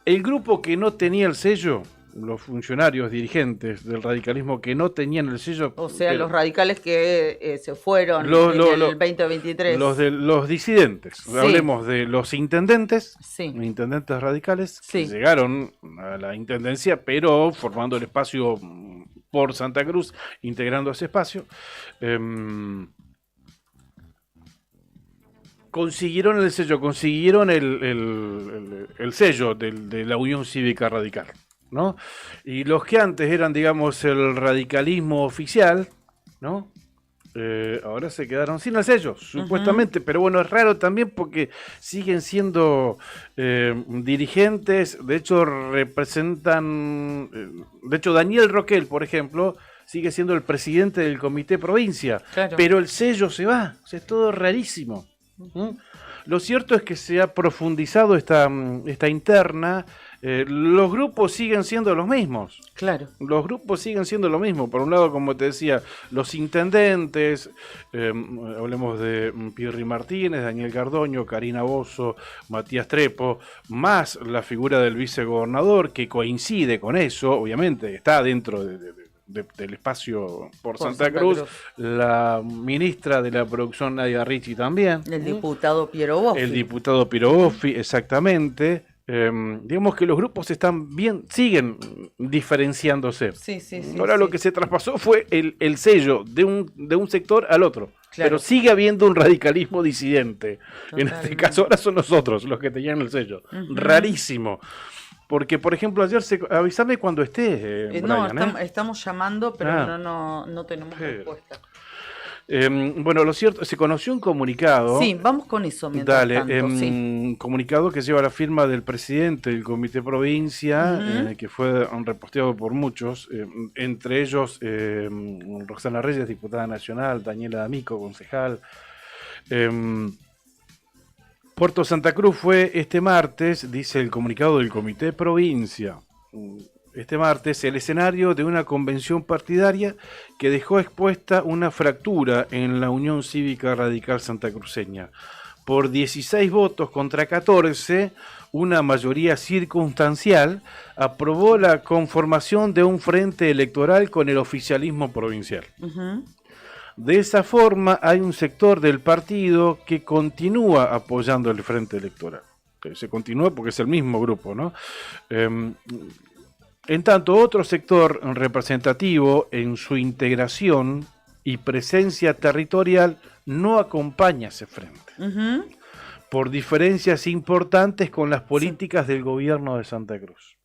el grupo que no tenía el sello, los funcionarios dirigentes del radicalismo que no tenían el sello... O sea, los radicales que se fueron en el 2023. Los disidentes. Sí. Hablemos de los intendentes, Sí. intendentes radicales, Sí. que llegaron a la intendencia, pero formando el espacio por Santa Cruz, integrando ese espacio. Consiguieron el sello, consiguieron el sello de la Unión Cívica Radical, ¿no? Y los que antes eran, digamos, el radicalismo oficial, ¿no? Ahora se quedaron sin el sello, supuestamente, pero bueno, es raro también porque siguen siendo dirigentes, de hecho representan, de hecho Daniel Roquel, por ejemplo, sigue siendo el presidente del comité provincia, Claro. pero el sello se va, o sea, es todo rarísimo. Lo cierto es que se ha profundizado esta interna. Los grupos siguen siendo los mismos. Claro. Los grupos siguen siendo lo mismo. Por un lado, como te decía, los intendentes, hablemos de Pirri Martínez, Daniel Cardoño, Karina Bozo, Matías Trepo, más la figura del vicegobernador, que coincide con eso, obviamente, está dentro del espacio por Santa Cruz, la ministra de la producción Nadia Ricci también. El diputado Piero Boffi. El diputado Piero Boffi, exactamente. Digamos que los grupos siguen diferenciándose. Sí. Ahora lo que se traspasó fue el sello de un sector al otro. Claro. Pero sigue habiendo un radicalismo disidente. En Totalmente. este caso ahora son nosotros los que tenían el sello. Rarísimo. Porque, por ejemplo, ayer avísame cuando estés, Brian, estamos llamando, pero Ah. no tenemos Pero- respuesta. Bueno, lo cierto, se conoció un comunicado. Sí, vamos con eso mientras Dale, tanto, sí. comunicado que lleva la firma del presidente del Comité Provincia, que fue reposteado por muchos, entre ellos Roxana Reyes, diputada nacional, Daniela D'Amico, concejal. Puerto Santa Cruz fue este martes, dice el comunicado del Comité Provincia, este martes el escenario de una convención partidaria que dejó expuesta una fractura en la Unión Cívica Radical santacruceña. Por 16 votos contra 14, una mayoría circunstancial aprobó la conformación de un frente electoral con el oficialismo provincial. De esa forma, hay un sector del partido que continúa apoyando el frente electoral. Se continúa porque es el mismo grupo, ¿no? En tanto, otro sector representativo en su integración y presencia territorial no acompaña ese frente. Por diferencias importantes con las políticas del gobierno de Santa Cruz.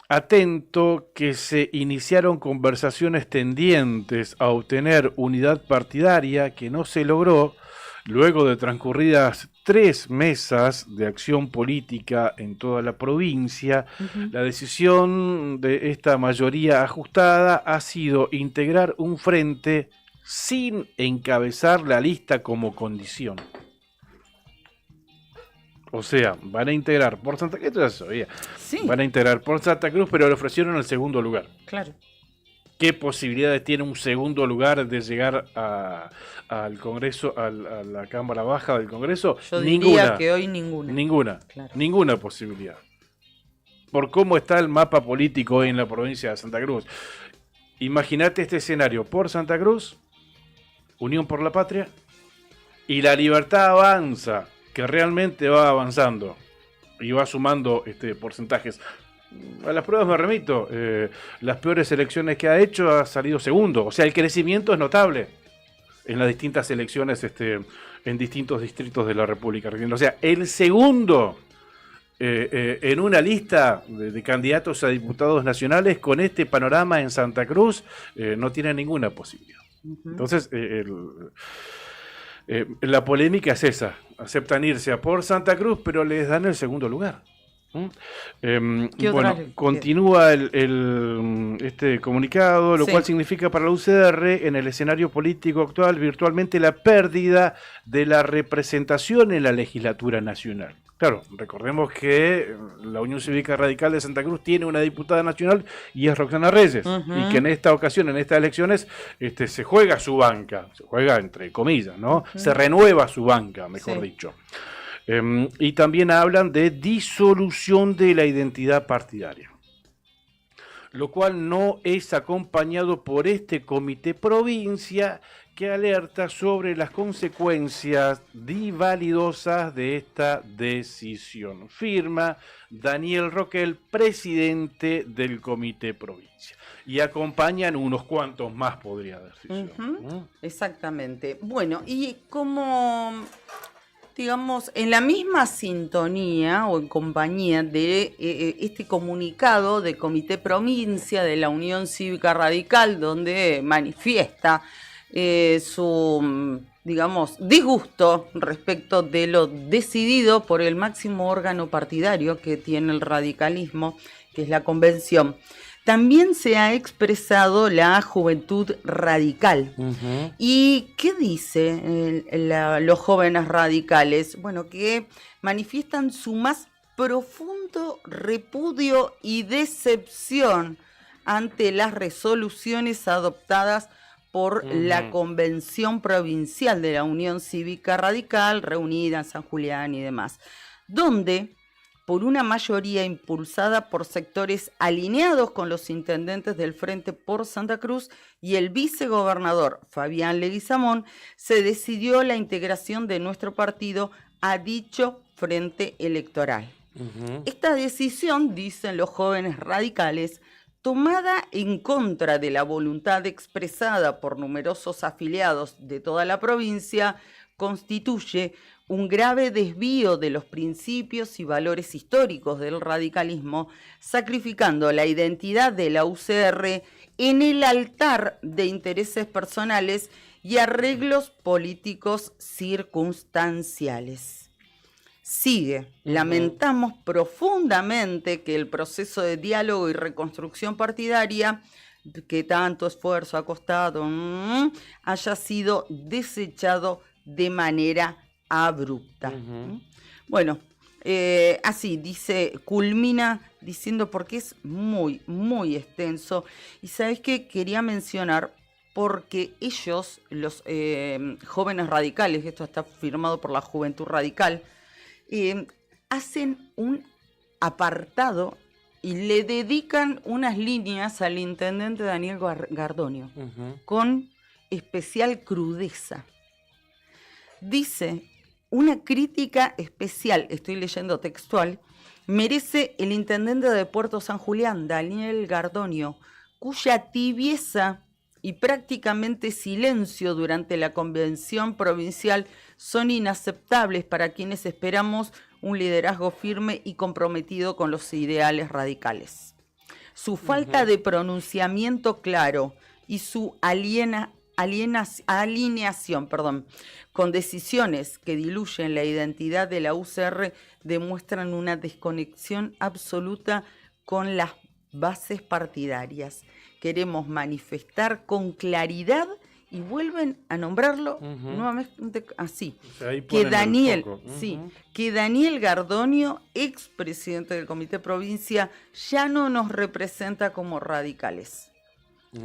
Atento que se iniciaron conversaciones tendientes a obtener unidad partidaria que no se logró luego de transcurridas 3 mesas de acción política en toda la provincia. La decisión de esta mayoría ajustada ha sido integrar un frente sin encabezar la lista como condición. O sea, van a integrar por Santa Cruz, esto ya se sabía. Sí. Van a integrar por Santa Cruz, pero le ofrecieron el segundo lugar. Claro. ¿Qué posibilidades tiene un segundo lugar de llegar al Congreso, a la Cámara Baja del Congreso? Yo diría que hoy ninguna. Ninguna posibilidad. Por cómo está el mapa político hoy en la provincia de Santa Cruz. Imagínate este escenario: por Santa Cruz, Unión por la Patria, y La Libertad Avanza, que realmente va avanzando y va sumando porcentajes. A las pruebas me remito. Las peores elecciones que ha hecho ha salido segundo. O sea, el crecimiento es notable en las distintas elecciones en distintos distritos de la República Argentina. O sea, el segundo en una lista de candidatos a diputados nacionales con este panorama en Santa Cruz no tiene ninguna posibilidad. Entonces, la polémica es esa. Aceptan irse a por Santa Cruz, pero les dan el segundo lugar. Bueno, continúa este comunicado, lo cual significa para la UCR, en el escenario político actual, virtualmente la pérdida de la representación en la legislatura nacional. Claro, recordemos que la Unión Cívica Radical de Santa Cruz tiene una diputada nacional y es Roxana Reyes, y que en esta ocasión, en estas elecciones, se juega su banca, se juega entre comillas, ¿no? Se renueva su banca, mejor dicho. Y también hablan de disolución de la identidad partidaria, lo cual no es acompañado por este comité provincia que alerta sobre las consecuencias divalidosas de esta decisión. Firma Daniel Roquel, presidente del comité provincia. Y acompañan unos cuantos más, podría decirse. Exactamente. Bueno, y como... digamos, en la misma sintonía o en compañía de este comunicado de Comité Provincia de la Unión Cívica Radical, donde manifiesta su, digamos, disgusto respecto de lo decidido por el máximo órgano partidario que tiene el radicalismo, que es la Convención. También se ha expresado la Juventud Radical. ¿Y qué dicen los jóvenes radicales? Bueno, que manifiestan su más profundo repudio y decepción ante las resoluciones adoptadas por la Convención Provincial de la Unión Cívica Radical, reunida en San Julián y demás, donde, por una mayoría impulsada por sectores alineados con los intendentes del Frente por Santa Cruz y el vicegobernador Fabián Leguizamón, se decidió la integración de nuestro partido a dicho frente electoral. Esta decisión, dicen los jóvenes radicales, tomada en contra de la voluntad expresada por numerosos afiliados de toda la provincia, constituye un grave desvío de los principios y valores históricos del radicalismo, sacrificando la identidad de la UCR en el altar de intereses personales y arreglos políticos circunstanciales. Sigue, lamentamos profundamente que el proceso de diálogo y reconstrucción partidaria, que tanto esfuerzo ha costado, haya sido desechado de manera abrupta. Bueno, así dice, culmina diciendo, porque es muy, muy extenso. Y ¿sabes qué? Quería mencionar, porque ellos, los jóvenes radicales, esto está firmado por la Juventud Radical, hacen un apartado y le dedican unas líneas al intendente Daniel Gardonio, con especial crudeza. Dice: una crítica especial, estoy leyendo textual, merece el intendente de Puerto San Julián, Daniel Gardonio, cuya tibieza y prácticamente silencio durante la convención provincial son inaceptables para quienes esperamos un liderazgo firme y comprometido con los ideales radicales. Su falta de pronunciamiento claro y su alineación con decisiones que diluyen la identidad de la UCR demuestran una desconexión absoluta con las bases partidarias. Queremos manifestar con claridad, y vuelven a nombrarlo nuevamente así, o sea, que Daniel, que Daniel Gardonio, expresidente del Comité Provincia, ya no nos representa como radicales.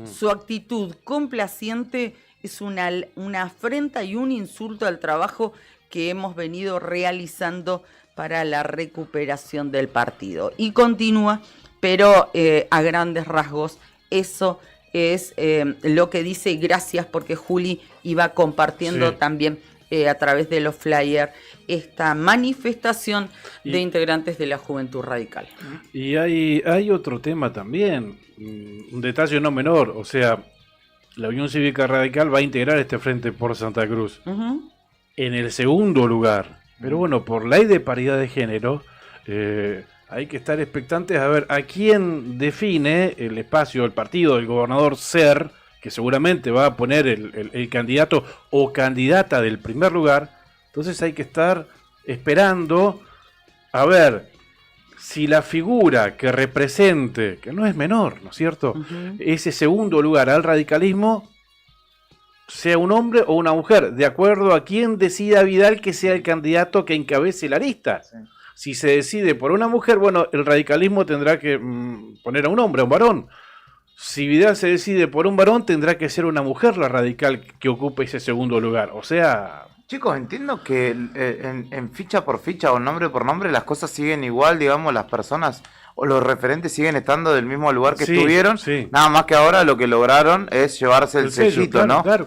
Su actitud complaciente es una afrenta y un insulto al trabajo que hemos venido realizando para la recuperación del partido. Y continúa, pero a grandes rasgos, eso es lo que dice, y gracias porque Juli iba compartiendo también a través de los flyers esta manifestación de integrantes de la Juventud Radical. Y hay otro tema también, un detalle no menor, o sea, la Unión Cívica Radical va a integrar este Frente por Santa Cruz en el segundo lugar, pero bueno, por ley de paridad de género, hay que estar expectantes a ver a quién define el espacio, el partido del gobernador Ser, que seguramente va a poner el candidato o candidata del primer lugar. Entonces hay que estar esperando a ver si la figura que represente, que no es menor, ¿no es cierto?, ese segundo lugar al radicalismo, sea un hombre o una mujer, de acuerdo a quién decida Vidal que sea el candidato que encabece la lista. Sí. Si se decide por una mujer, bueno, el radicalismo tendrá que poner a un hombre, a un varón. Si Vidal se decide por un varón, tendrá que ser una mujer la radical que ocupe ese segundo lugar. O sea... Chicos, entiendo que en ficha por ficha o nombre por nombre las cosas siguen igual, digamos, las personas o los referentes siguen estando del mismo lugar que estuvieron. Sí. Nada más que ahora lo que lograron es llevarse el sellito, claro, ¿no? Claro.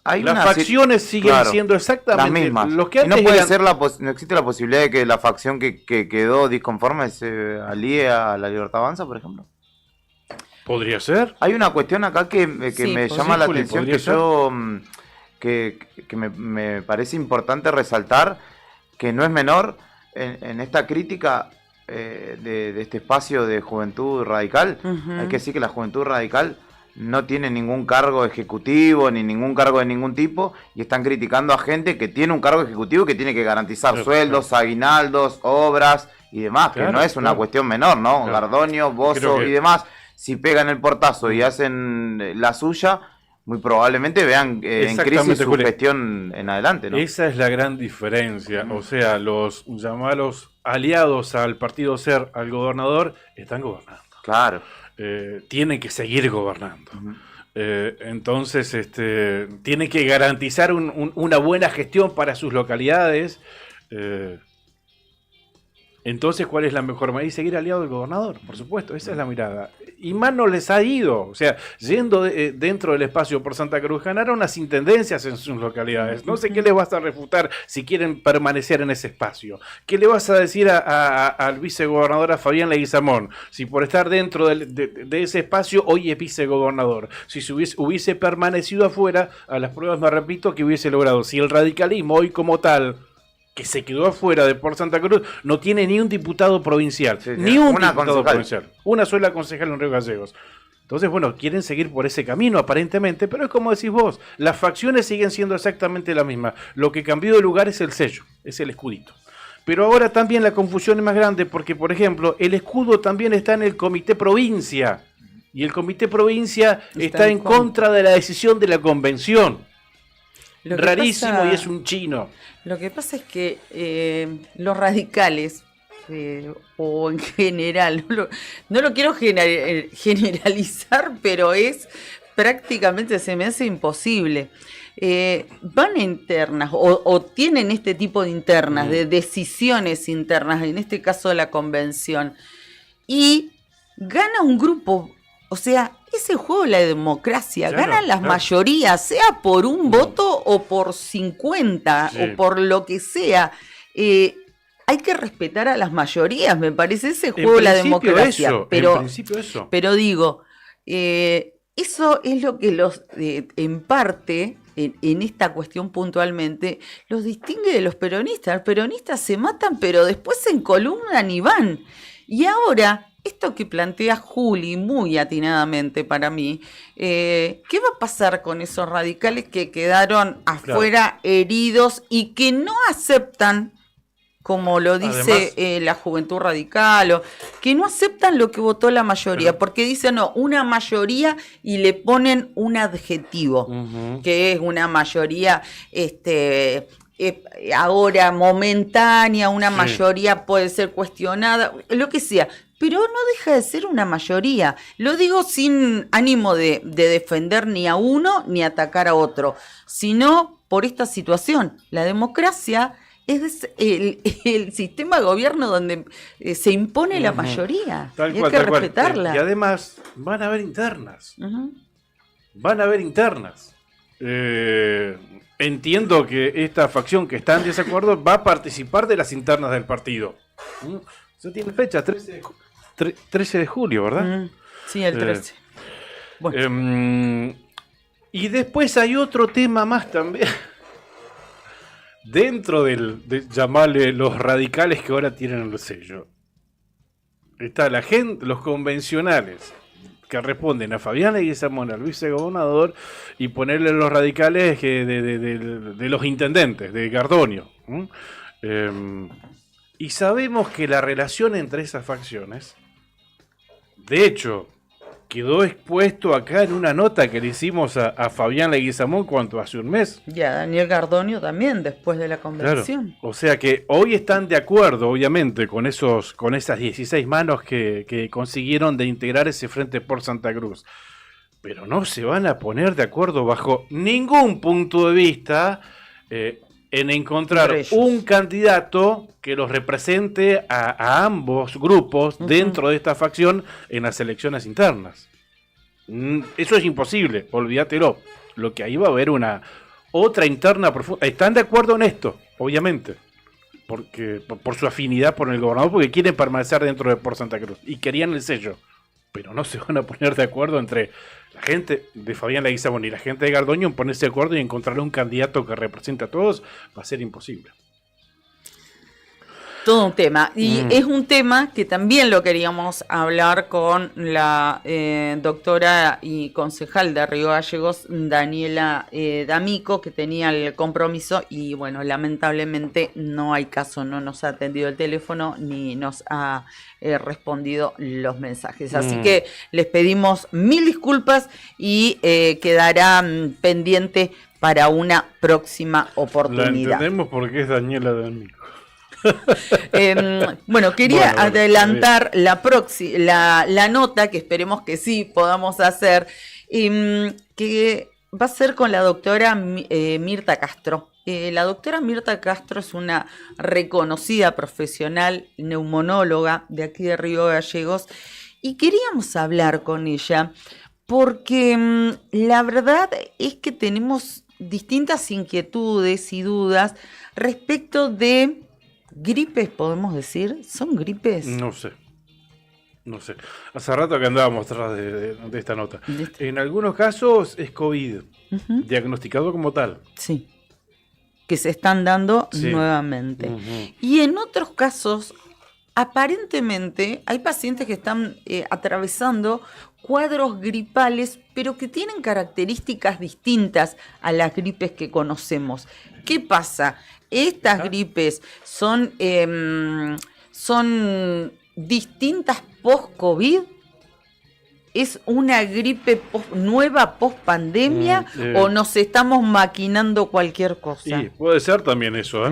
Las facciones siguen siendo exactamente las mismas. Los que antes y no puede ser no existe la posibilidad de que la facción que quedó disconforme se alíe a la Libertad Avanza, por ejemplo. ¿Podría ser? Hay una cuestión acá que me llama la atención, que yo que me parece importante resaltar, que no es menor en esta crítica de este espacio de Juventud Radical. Hay que decir que la Juventud Radical no tiene ningún cargo ejecutivo ni ningún cargo de ningún tipo, y están criticando a gente que tiene un cargo ejecutivo que tiene que garantizar sueldos, aguinaldos, obras y demás, que no es una cuestión menor, ¿no? Gardonio, Bozo y demás, si pegan el portazo y hacen la suya, muy probablemente vean en crisis su gestión en adelante, ¿no? Esa es la gran diferencia. O sea, los llamados aliados al partido Ser, al gobernador, están gobernando. Claro. Tienen que seguir gobernando. Entonces, tienen que garantizar una buena gestión para sus localidades. Entonces, ¿cuál es la mejor manera? Y seguir aliado del gobernador, por supuesto, esa es la mirada. Y más no les ha ido, o sea, yendo dentro del espacio por Santa Cruz, ganaron las intendencias en sus localidades. No sé qué les vas a refutar si quieren permanecer en ese espacio. ¿Qué le vas a decir al vicegobernador, a Fabián Leguizamón, si por estar dentro de ese espacio hoy es vicegobernador? Si se hubiese permanecido afuera, a las pruebas me repito que hubiese logrado. Si el radicalismo hoy como tal, que se quedó afuera de por Santa Cruz, no tiene ni un diputado provincial, ni un diputado provincial, una sola concejal en Río Gallegos. Entonces, bueno, quieren seguir por ese camino aparentemente, pero es como decís vos, las facciones siguen siendo exactamente la misma. Lo que cambió de lugar es el sello, es el escudito. Pero ahora también la confusión es más grande porque, por ejemplo, el escudo también está en el Comité Provincia, y el Comité Provincia está en contra de la decisión de la convención. Rarísimo, y es un chino. Lo que pasa es que los radicales, o en general, no lo quiero generalizar, pero es prácticamente, se me hace imposible. Van a internas o tienen este tipo de internas, de decisiones internas, en este caso de la convención, y gana un grupo. O sea, es el juego de la democracia, ganan las mayorías, sea por un voto o por 50 o por lo que sea. Hay que respetar a las mayorías, me parece ese juego de la democracia. Pero digo, eso es lo que en parte, en esta cuestión puntualmente, los distingue de los peronistas. Los peronistas se matan, pero después se encolumnan y van. Y ahora, esto que plantea Juli muy atinadamente para mí, ¿qué va a pasar con esos radicales que quedaron afuera, heridos y que no aceptan, como lo dice la Juventud Radical, que no aceptan lo que votó la mayoría, porque dicen, no, una mayoría y le ponen un adjetivo, que es una mayoría ahora momentánea, una mayoría puede ser cuestionada, lo que sea, pero no deja de ser una mayoría. Lo digo sin ánimo de defender ni a uno ni atacar a otro, sino por esta situación. La democracia es el sistema de gobierno donde se impone la mayoría. Tal y cual, hay que tal cual. respetarla. Y además van a haber internas. Ujú. Van a haber internas. Entiendo que esta facción que está en desacuerdo va a participar de las internas del partido. Eso tiene fecha, 13 de julio, ¿verdad? Sí, el 13. Bueno. Y después hay otro tema más también. Dentro de llamarle los radicales que ahora tienen el sello. Está la gente, los convencionales, que responden a Fabián Leguizamón, al vicegobernador, y ponerle los radicales de los intendentes, de Gardonio. Y sabemos que la relación entre esas facciones, de hecho, quedó expuesto acá en una nota que le hicimos a Fabián Leguizamón cuanto hace un mes. Y a Daniel Gardonio también, después de la convención. Claro. O sea que hoy están de acuerdo, obviamente, con esas 16 manos que consiguieron de integrar ese Frente por Santa Cruz. Pero no se van a poner de acuerdo bajo ningún punto de vista en encontrar un candidato que los represente a ambos grupos dentro de esta facción en las elecciones internas. Eso es imposible, olvídatelo. Lo que ahí va a haber otra interna profunda. Están de acuerdo en esto, obviamente, porque por su afinidad por el gobernador, porque quieren permanecer dentro de Por Santa Cruz y querían el sello, pero no se van a poner de acuerdo entre la gente de Fabián Leguizamón y la gente de Gardonio en ponerse de acuerdo y encontrar un candidato que represente a todos. Va a ser imposible. Todo un tema. Y es un tema que también lo queríamos hablar con la doctora y concejal de Río Gallegos, Daniela D'Amico, que tenía el compromiso y bueno, lamentablemente no hay caso, no nos ha atendido el teléfono ni nos ha respondido los mensajes. Así que les pedimos mil disculpas y quedará pendiente para una próxima oportunidad. La entendemos porque es Daniela D'Amico. Bueno, quería adelantar la nota que esperemos que sí podamos hacer, que va a ser con la doctora Mirta Castro. La doctora Mirta Castro es una reconocida profesional neumonóloga de aquí de Río Gallegos y queríamos hablar con ella porque la verdad es que tenemos distintas inquietudes y dudas respecto de gripes, podemos decir. ¿Son gripes? No sé. Hace rato que andábamos atrás de esta nota. En algunos casos es COVID, diagnosticado como tal. Sí. Que se están dando nuevamente. Y en otros casos, aparentemente, hay pacientes que están atravesando cuadros gripales, pero que tienen características distintas a las gripes que conocemos. ¿Qué pasa? Estas gripes son distintas post-COVID. ¿Es una gripe nueva post-pandemia o nos estamos maquinando cualquier cosa? Sí, puede ser también eso,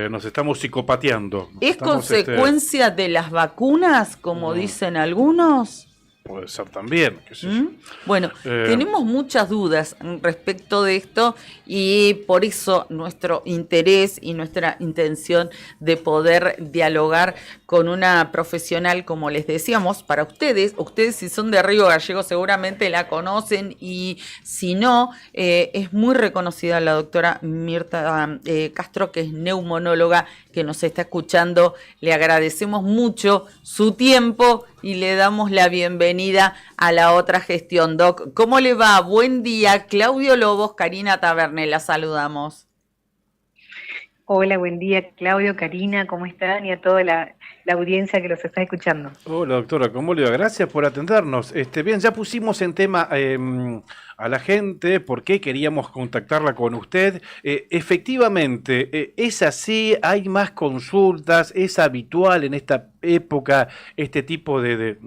nos estamos psicopateando. ¿Es consecuencia de las vacunas, como dicen algunos? Puede ser también, qué sé yo. Bueno, tenemos muchas dudas respecto de esto y por eso nuestro interés y nuestra intención de poder dialogar con una profesional, como les decíamos, para ustedes si son de Río Gallegos seguramente la conocen y si no, es muy reconocida la doctora Mirta Castro, que es neumonóloga, que nos está escuchando. Le agradecemos mucho su tiempo y le damos la bienvenida a la otra gestión. Doc, ¿cómo le va? Buen día. Claudio Lobos, Karina Taberne, la saludamos. Hola, buen día, Claudio, Karina, ¿cómo están? Y a toda la audiencia que los está escuchando. Hola, doctora, ¿cómo le va? Gracias por atendernos. Bien, ya pusimos en tema a la gente por qué queríamos contactarla con usted. Efectivamente, ¿es así? ¿Hay más consultas? ¿Es habitual en esta época este tipo de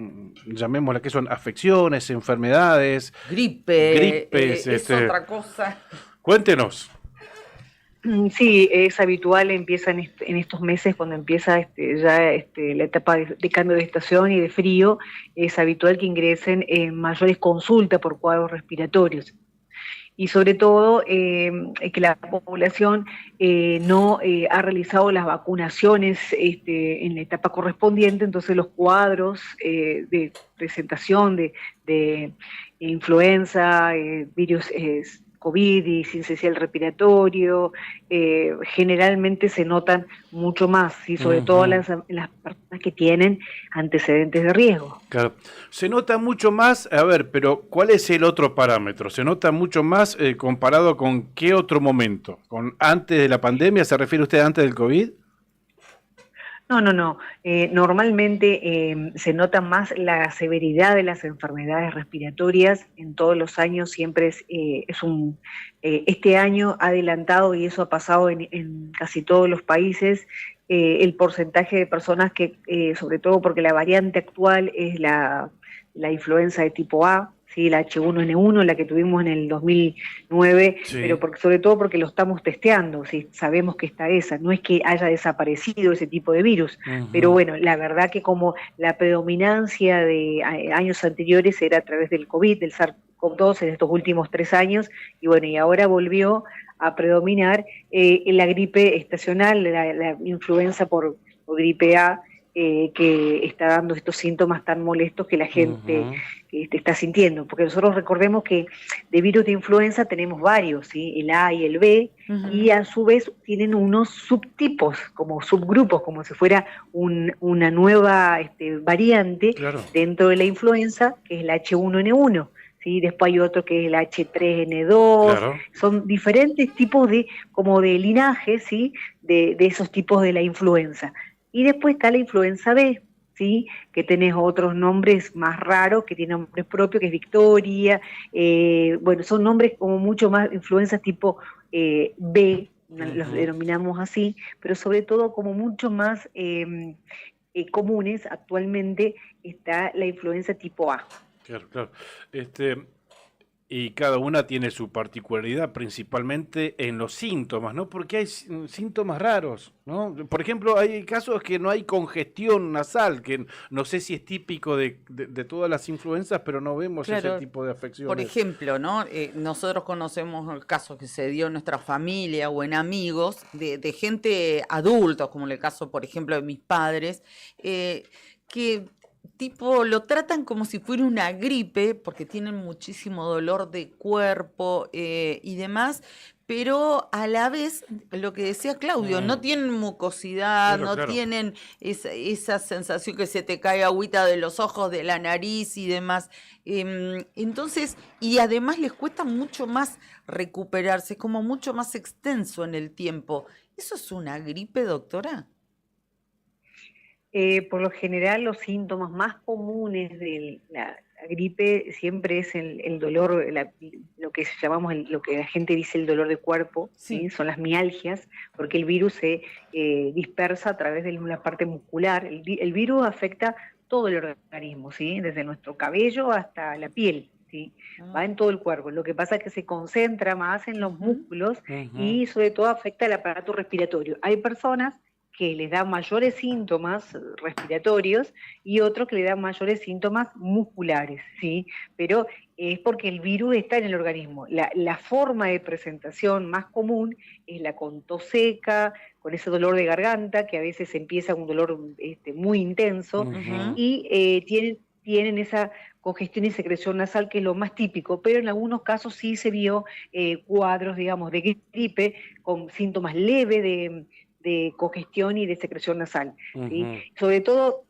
llamémosla que son afecciones, enfermedades? Gripes, es otra cosa. Cuéntenos. Sí, es habitual, empieza en estos meses, cuando empieza la etapa de cambio de estación y de frío, es habitual que ingresen mayores consultas por cuadros respiratorios. Y sobre todo que la población no ha realizado las vacunaciones en la etapa correspondiente, entonces los cuadros de presentación de influenza, virus COVID y sincicial respiratorio, generalmente se notan mucho más, y sobre todo en las personas que tienen antecedentes de riesgo. Claro. Se nota mucho más, a ver, pero ¿cuál es el otro parámetro? ¿Se nota mucho más comparado con qué otro momento? ¿Con antes de la pandemia? ¿Se refiere usted antes del COVID? No. Normalmente se nota más la severidad de las enfermedades respiratorias en todos los años. Siempre este año ha adelantado, y eso ha pasado en casi todos los países, el porcentaje de personas que, sobre todo porque la variante actual es la influenza de tipo A, ¿sí? La H1N1, la que tuvimos en el 2009, Sí. pero sobre todo porque lo estamos testeando, ¿sí? Sabemos que está esa, no es que haya desaparecido ese tipo de virus, pero bueno, la verdad que como la predominancia de años anteriores era a través del COVID, del SARS-CoV-2 en estos últimos 3 años, y bueno, y ahora volvió a predominar la gripe estacional, la influenza por gripe A, que está dando estos síntomas tan molestos que la gente está sintiendo, porque nosotros recordemos que de virus de influenza tenemos varios, ¿sí? El A y el B, y a su vez tienen unos subtipos, como subgrupos, como si fuera una nueva variante dentro de la influenza, que es el H1N1. ¿Sí? Después hay otro que es el H3N2, son diferentes tipos de linajes, ¿sí? de esos tipos de la influenza. Y después está la influenza B, ¿sí? Que tenés otros nombres más raros, que tienen nombres propios, que es Victoria, bueno, son nombres como mucho más, influencias tipo B, los denominamos así, pero sobre todo como mucho más comunes actualmente está la influenza tipo A. Claro. Y cada una tiene su particularidad, principalmente en los síntomas, ¿no? Porque hay síntomas raros, ¿no? Por ejemplo, hay casos que no hay congestión nasal, que no sé si es típico de todas las influencias, pero no vemos ese tipo de afecciones. Por ejemplo, ¿no? Nosotros conocemos el caso que se dio en nuestra familia o en amigos de gente adultos, como en el caso, por ejemplo, de mis padres, que tipo lo tratan como si fuera una gripe, porque tienen muchísimo dolor de cuerpo y demás, pero a la vez, lo que decía Claudio, no tienen mucosidad, tienen esa sensación que se te cae agüita de los ojos, de la nariz y demás. Entonces, y además les cuesta mucho más recuperarse, como mucho más extenso en el tiempo. ¿Eso es una gripe, doctora? Por lo general, los síntomas más comunes de la gripe siempre es el dolor, lo que llamamos, lo que la gente dice el dolor de cuerpo, ¿sí? Son las mialgias, porque el virus se dispersa a través de una parte muscular. El virus afecta todo el organismo, ¿sí? Desde nuestro cabello hasta la piel. ¿Sí? Va en todo el cuerpo. Lo que pasa es que se concentra más en los músculos y sobre todo afecta el aparato respiratorio. Hay personas que les da mayores síntomas respiratorios y otros que le dan mayores síntomas musculares, ¿sí? Pero es porque el virus está en el organismo. La forma de presentación más común es la con tos seca, con ese dolor de garganta, que a veces empieza un dolor muy intenso, y tienen esa congestión y secreción nasal, que es lo más típico, pero en algunos casos sí se vio cuadros, digamos, de gripe con síntomas leves de congestión y de secreción nasal, ¿sí? Sobre todo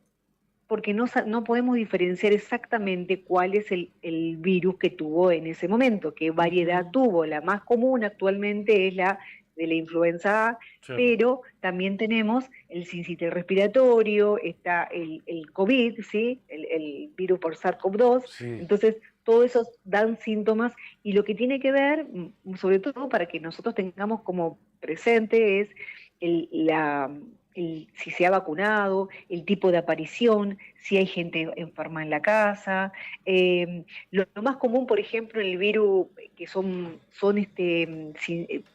porque no podemos diferenciar exactamente cuál es el virus que tuvo en ese momento, qué variedad tuvo. La más común actualmente es la de la influenza A, pero también tenemos el sincicial respiratorio, está el COVID, ¿sí? El virus por SARS-CoV-2, entonces todos esos dan síntomas, y lo que tiene que ver, sobre todo para que nosotros tengamos como presente, es si se ha vacunado, el tipo de aparición, si hay gente enferma en la casa. Lo más común, por ejemplo, en el virus, que son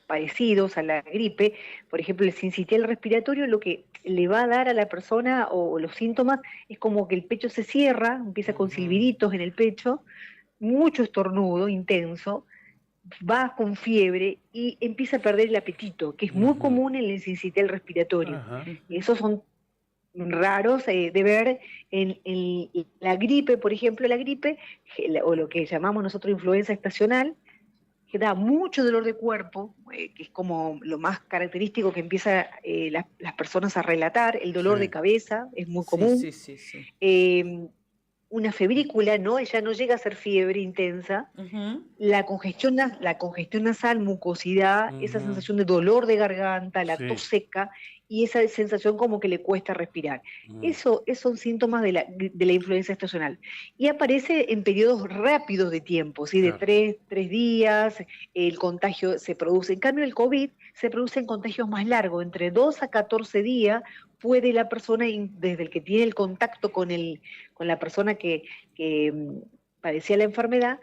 parecidos a la gripe, por ejemplo, el sincitial respiratorio, lo que le va a dar a la persona o los síntomas es como que el pecho se cierra, empieza con silbiditos en el pecho, mucho estornudo intenso, va con fiebre y empieza a perder el apetito, que es muy común en el sincitial respiratorio. Esos son raros de ver en la gripe, por ejemplo, la gripe, o lo que llamamos nosotros influenza estacional, que da mucho dolor de cuerpo, que es como lo más característico que empiezan las personas a relatar, el dolor de cabeza, es muy común. Una febrícula, ¿no? Ella no llega a ser fiebre intensa, la congestión nasal, mucosidad, esa sensación de dolor de garganta, la tos seca y esa sensación como que le cuesta respirar. Esos son síntomas de la influenza estacional. Y aparece en periodos rápidos de tiempo, ¿sí? De 3 días, el contagio se produce. En cambio, el COVID se produce en contagios más largos, entre 2 a 14 días, puede la persona, desde el que tiene el contacto con la persona que padecía la enfermedad,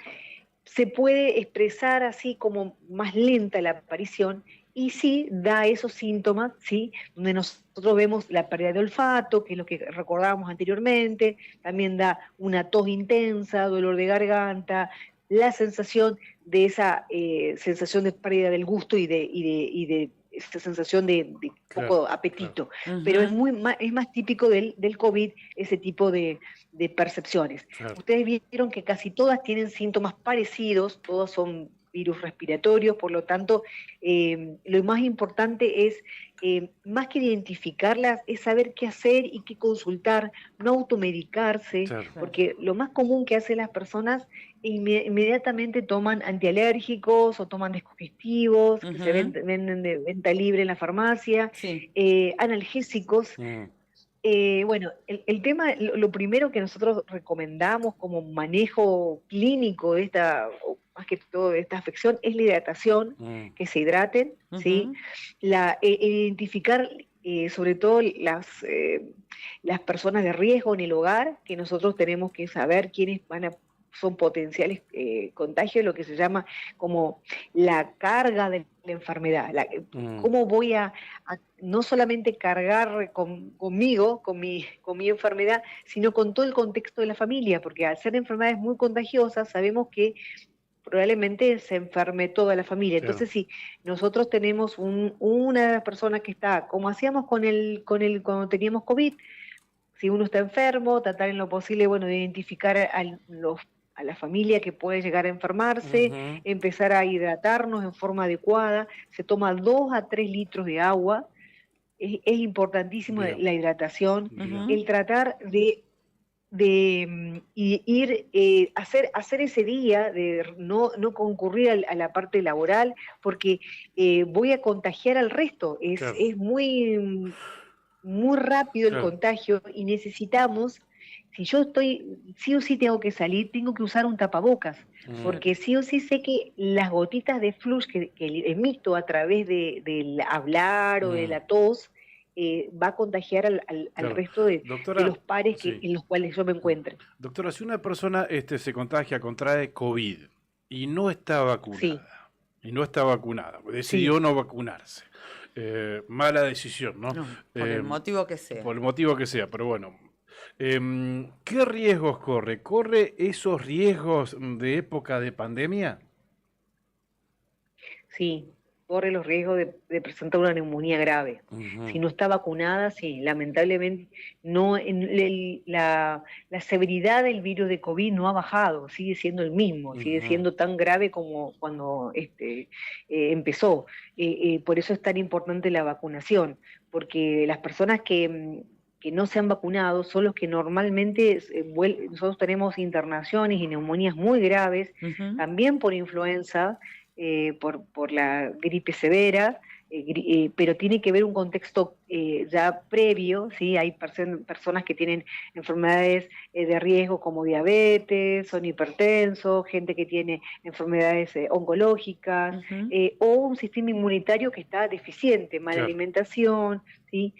se puede expresar así como más lenta la aparición y sí da esos síntomas, ¿sí? Donde nosotros vemos la pérdida de olfato, que es lo que recordábamos anteriormente, también da una tos intensa, dolor de garganta, la sensación de esa sensación de pérdida del gusto y de esta sensación de poco apetito. Pero es más típico del COVID ese tipo de percepciones. Ustedes vieron que casi todas tienen síntomas parecidos, todos son virus respiratorios, por lo tanto, lo más importante es, más que identificarlas, es saber qué hacer y qué consultar, no automedicarse, porque lo más común que hacen las personas inmediatamente toman antialérgicos o toman descongestivos, que se venden de venta libre en la farmacia, analgésicos. Bueno, el tema, lo primero que nosotros recomendamos como manejo clínico de más que todo de esta afección, es la hidratación, que se hidraten, ¿sí? Identificar sobre todo las personas de riesgo en el hogar, que nosotros tenemos que saber quiénes son potenciales contagios, lo que se llama como la carga de la enfermedad. ¿Cómo voy a no solamente cargar conmigo, con mi enfermedad, sino con todo el contexto de la familia? Porque al ser enfermedades muy contagiosas, sabemos que probablemente se enferme toda la familia. Entonces, si nosotros tenemos una de las personas que está, como hacíamos cuando teníamos COVID, si uno está enfermo, tratar en lo posible, bueno, de identificar a la familia que puede llegar a enfermarse, empezar a hidratarnos en forma adecuada, se toma 2 a 3 litros de agua, es importantísimo la hidratación, el tratar de hacer ese día, de no concurrir a la parte laboral, porque voy a contagiar al resto, es muy, muy rápido el contagio y necesitamos. Si yo sí o sí tengo que salir, tengo que usar un tapabocas, porque sí o sí sé que las gotitas de flush que emito a través del hablar o de la tos, va a contagiar al resto de los pares en los cuales yo me encuentre. Doctora, si una persona se contrae COVID y no está vacunada, decidió no vacunarse, mala decisión, ¿no? Por el motivo que sea. Por el motivo que sea, pero bueno. ¿Qué riesgos corre? ¿Corre esos riesgos de época de pandemia? Sí, corre los riesgos de presentar una neumonía grave. Si no está vacunada, sí, lamentablemente la severidad del virus de COVID no ha bajado, sigue siendo el mismo, sigue siendo tan grave como cuando empezó. Por eso es tan importante la vacunación, porque las personas que no se han vacunado son los que normalmente nosotros tenemos internaciones y neumonías muy graves, también por influenza, por la gripe severa, pero tiene que ver un contexto ya previo, ¿sí? Hay personas que tienen enfermedades de riesgo como diabetes, son hipertensos, gente que tiene enfermedades oncológicas, o un sistema inmunitario que está deficiente, mala alimentación, ¿sí?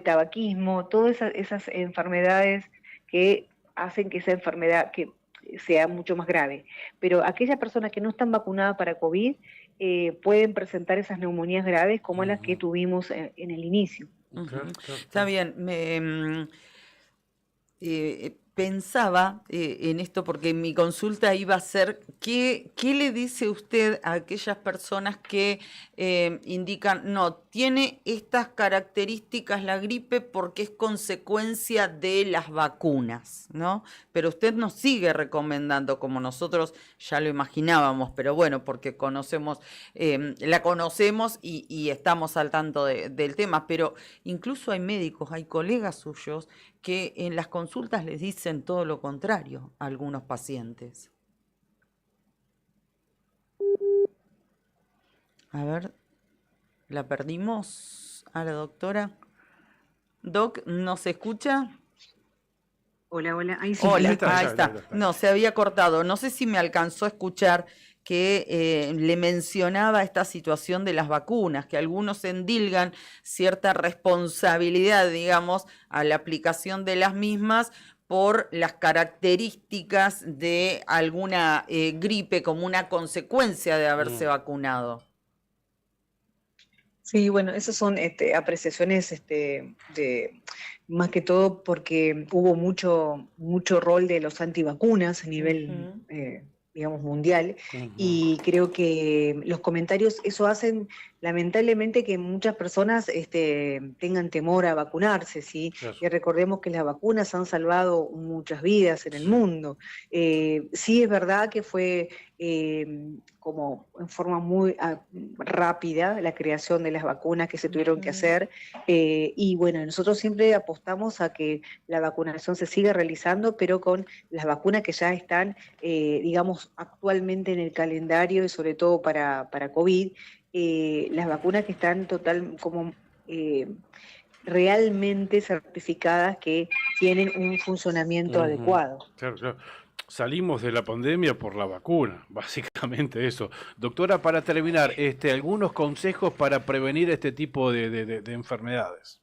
tabaquismo, todas esas enfermedades que hacen que esa enfermedad que sea mucho más grave. Pero aquellas personas que no están vacunadas para COVID pueden presentar esas neumonías graves como las que tuvimos en el inicio. Está bien. Pensaba en esto porque mi consulta iba a ser, ¿qué le dice usted a aquellas personas que indican, no, tiene estas características la gripe porque es consecuencia de las vacunas, ¿no? Pero usted nos sigue recomendando, como nosotros ya lo imaginábamos, pero bueno, porque conocemos, la conocemos y estamos al tanto del tema, pero incluso hay médicos, hay colegas suyos que en las consultas les dicen todo lo contrario a algunos pacientes. A ver, ¿la perdimos a la doctora? Doc, ¿nos escucha? Hola, ahí sí. Hola, ahí está. No, se había cortado. No sé si me alcanzó a escuchar que le mencionaba esta situación de las vacunas, que algunos endilgan cierta responsabilidad, digamos, a la aplicación de las mismas por las características de alguna gripe como una consecuencia de haberse vacunado. Sí, bueno, esas son apreciaciones más que todo porque hubo mucho rol de los antivacunas a nivel digamos, mundial, y creo que los comentarios, eso hacen lamentablemente que muchas personas tengan temor a vacunarse, ¿sí? Claro. Y recordemos que las vacunas han salvado muchas vidas en el mundo. Sí es verdad que fue como en forma muy rápida la creación de las vacunas que se tuvieron que hacer, y bueno, nosotros siempre apostamos a que la vacunación se siga realizando, pero con las vacunas que ya están, digamos, actualmente en el calendario y sobre todo para COVID, las vacunas que están realmente certificadas que tienen un funcionamiento adecuado. Claro, claro. Salimos de la pandemia por la vacuna, básicamente eso. Doctora, para terminar, algunos consejos para prevenir este tipo de enfermedades.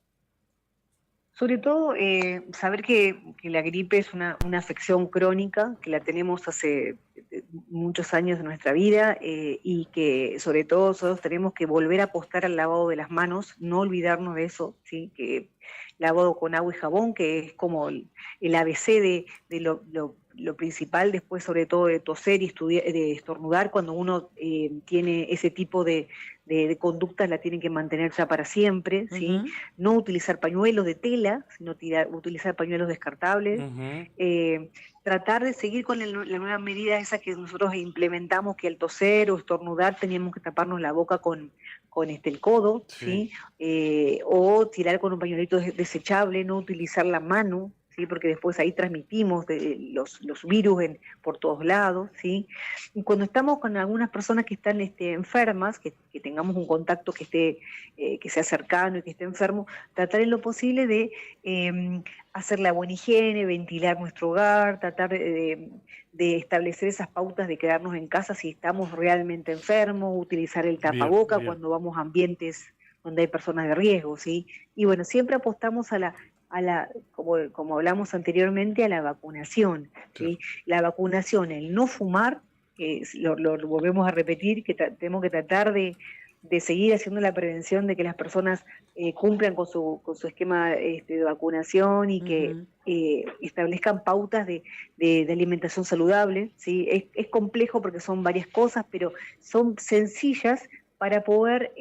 Sobre todo, saber que la gripe es una afección crónica, que la tenemos hace muchos años de nuestra vida, y que sobre todo nosotros tenemos que volver a apostar al lavado de las manos, no olvidarnos de eso, ¿sí? Que lavado con agua y jabón, que es como el ABC de lo principal, después sobre todo de toser y de estornudar, cuando uno tiene ese tipo de conductas, la tienen que mantener ya para siempre, ¿sí? No utilizar pañuelos de tela, sino utilizar pañuelos descartables, tratar de seguir con la nueva medida esa que nosotros implementamos, que al toser o estornudar teníamos que taparnos la boca con el codo, ¿sí? O tirar con un pañuelito desechable, no utilizar la mano, ¿sí? Porque después ahí transmitimos los virus por todos lados, ¿sí? Y cuando estamos con algunas personas que están enfermas, que tengamos un contacto que sea cercano y que esté enfermo, tratar en lo posible de hacer la buena higiene, ventilar nuestro hogar, tratar de establecer esas pautas de quedarnos en casa si estamos realmente enfermos, utilizar el tapaboca cuando vamos a ambientes donde hay personas de riesgo, ¿sí? Y bueno, siempre apostamos como hablamos anteriormente, a la vacunación, ¿sí? La vacunación, el no fumar, lo volvemos a repetir, que tenemos que tratar de seguir haciendo la prevención de que las personas cumplan con su esquema de vacunación y que establezcan pautas de alimentación saludable, ¿sí? Es complejo porque son varias cosas, pero son sencillas para poder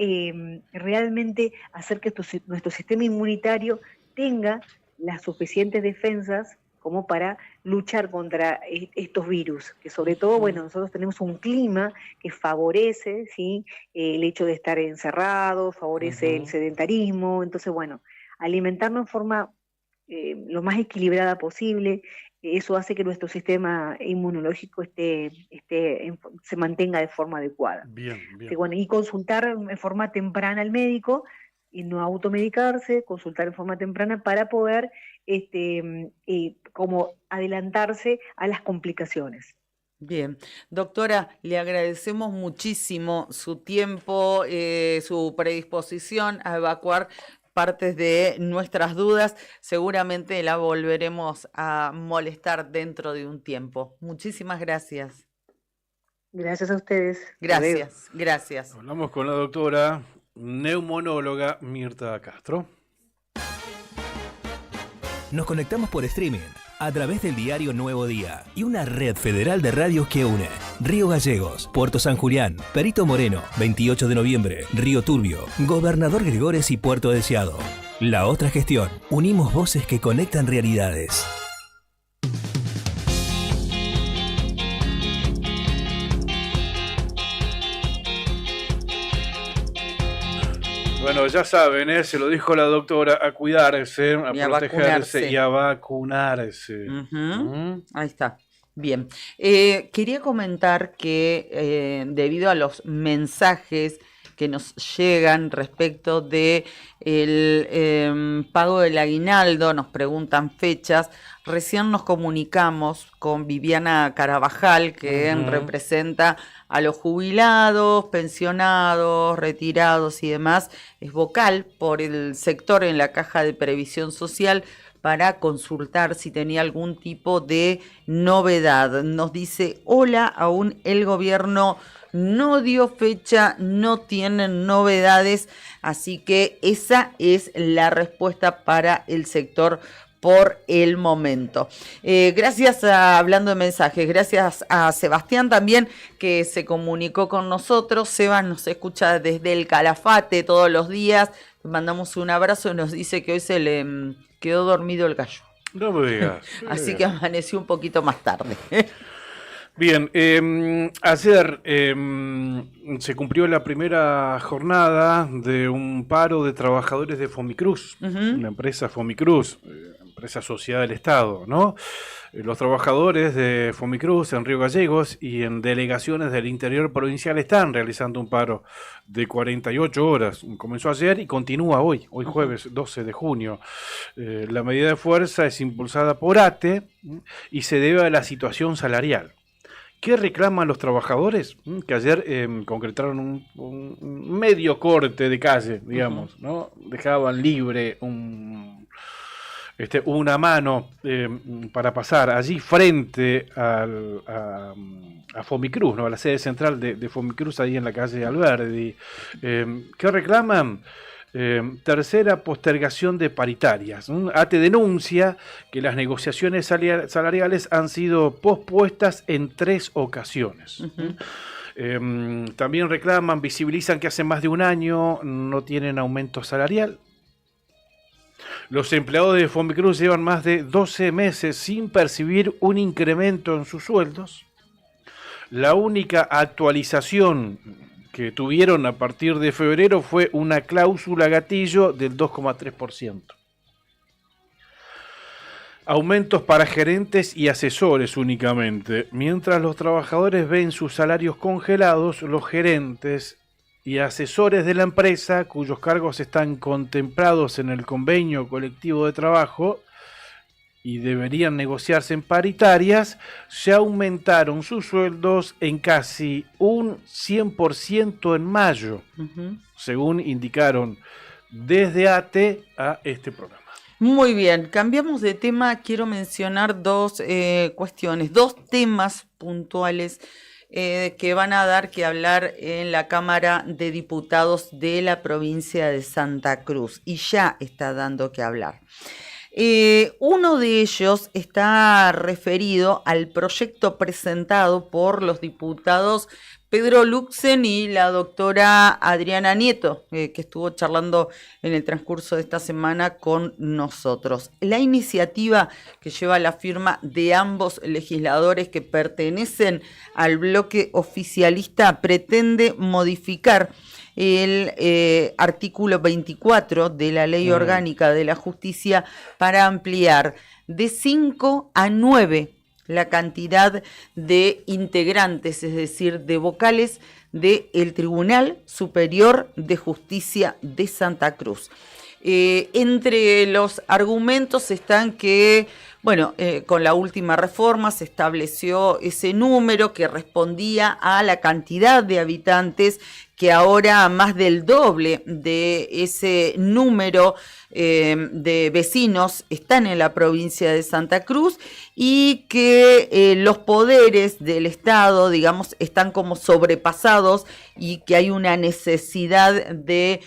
realmente hacer que nuestro sistema inmunitario tenga las suficientes defensas como para luchar contra estos virus, que sobre todo, bueno, nosotros tenemos un clima que favorece, ¿sí? El hecho de estar encerrados, favorece el sedentarismo, entonces, bueno, alimentarnos en forma lo más equilibrada posible, eso hace que nuestro sistema inmunológico se mantenga de forma adecuada. Bien. Bueno, y consultar en forma temprana al médico, y no automedicarse, consultar en forma temprana para poder como adelantarse a las complicaciones. Bien, doctora, le agradecemos muchísimo su tiempo, su predisposición a evacuar partes de nuestras dudas. Seguramente la volveremos a molestar dentro de un tiempo. Muchísimas gracias. Gracias a ustedes. Gracias, gracias. Hablamos con la doctora neumonóloga Mirta Castro. Nos conectamos por streaming a través del diario Nuevo Día y una red federal de radios que une Río Gallegos, Puerto San Julián, Perito Moreno, 28 de noviembre, Río Turbio, Gobernador Gregores y Puerto Deseado. La otra gestión. Unimos voces que conectan realidades. Bueno, ya saben, se lo dijo la doctora, a cuidarse, a Y a protegerse vacunarse. y a vacunarse. Ahí está. Bien. Quería comentar que debido a los mensajes que nos llegan respecto de el pago del aguinaldo, nos preguntan fechas. Recién nos comunicamos con Viviana Carabajal, que representa a los jubilados, pensionados, retirados y demás. Es vocal por el sector en la Caja de Previsión Social para consultar si tenía algún tipo de novedad. Nos dice: hola, aún el gobierno no dio fecha, no tienen novedades, así que esa es la respuesta para el sector por el momento. Gracias hablando de mensajes, gracias a Sebastián también, que se comunicó con nosotros. Sebas nos escucha desde el Calafate todos los días. Le mandamos un abrazo y nos dice que hoy se le quedó dormido el gallo. No me digas. Así que amaneció un poquito más tarde. Bien, ayer se cumplió la primera jornada de un paro de trabajadores de Fomicruz, la empresa Fomicruz, empresa sociedad del Estado, ¿no? Los trabajadores de Fomicruz en Río Gallegos y en delegaciones del interior provincial están realizando un paro de 48 horas. Comenzó ayer y continúa hoy jueves 12 de junio. La medida de fuerza es impulsada por ATE y se debe a la situación salarial. ¿Qué reclaman los trabajadores? Que ayer concretaron un medio corte de calle, digamos, ¿no? Dejaban libre una mano para pasar allí frente a Fomicruz, ¿no? A la sede central de Fomicruz, ahí en la calle Alberdi. ¿Qué reclaman? Tercera postergación de paritarias. ATE denuncia que las negociaciones salariales han sido pospuestas en 3 ocasiones. También reclaman, visibilizan que hace más de un año no tienen aumento salarial. Los empleados de Fomicruz llevan más de 12 meses sin percibir un incremento en sus sueldos. La única actualización que tuvieron a partir de febrero fue una cláusula gatillo del 2,3%. Aumentos para gerentes y asesores únicamente. Mientras los trabajadores ven sus salarios congelados, los gerentes y asesores de la empresa, cuyos cargos están contemplados en el convenio colectivo de trabajo y deberían negociarse en paritarias, se aumentaron sus sueldos en casi un 100% en mayo, según indicaron desde ATE a este programa. Muy bien, cambiamos de tema. Quiero mencionar dos cuestiones, 2 temas puntuales que van a dar que hablar en la Cámara de Diputados de la provincia de Santa Cruz, y ya está dando que hablar. Uno de ellos está referido al proyecto presentado por los diputados Pedro Luxen y la doctora Adriana Nieto, que estuvo charlando en el transcurso de esta semana con nosotros. La iniciativa, que lleva la firma de ambos legisladores que pertenecen al bloque oficialista, pretende modificar el artículo 24 de la Ley Orgánica de la Justicia para ampliar de 5 a 9 la cantidad de integrantes, es decir, de vocales del Tribunal Superior de Justicia de Santa Cruz. Entre los argumentos están que, Bueno, con la última reforma se estableció ese número que respondía a la cantidad de habitantes, que ahora más del doble de ese número de vecinos están en la provincia de Santa Cruz, y que los poderes del Estado, digamos, están como sobrepasados, y que hay una necesidad de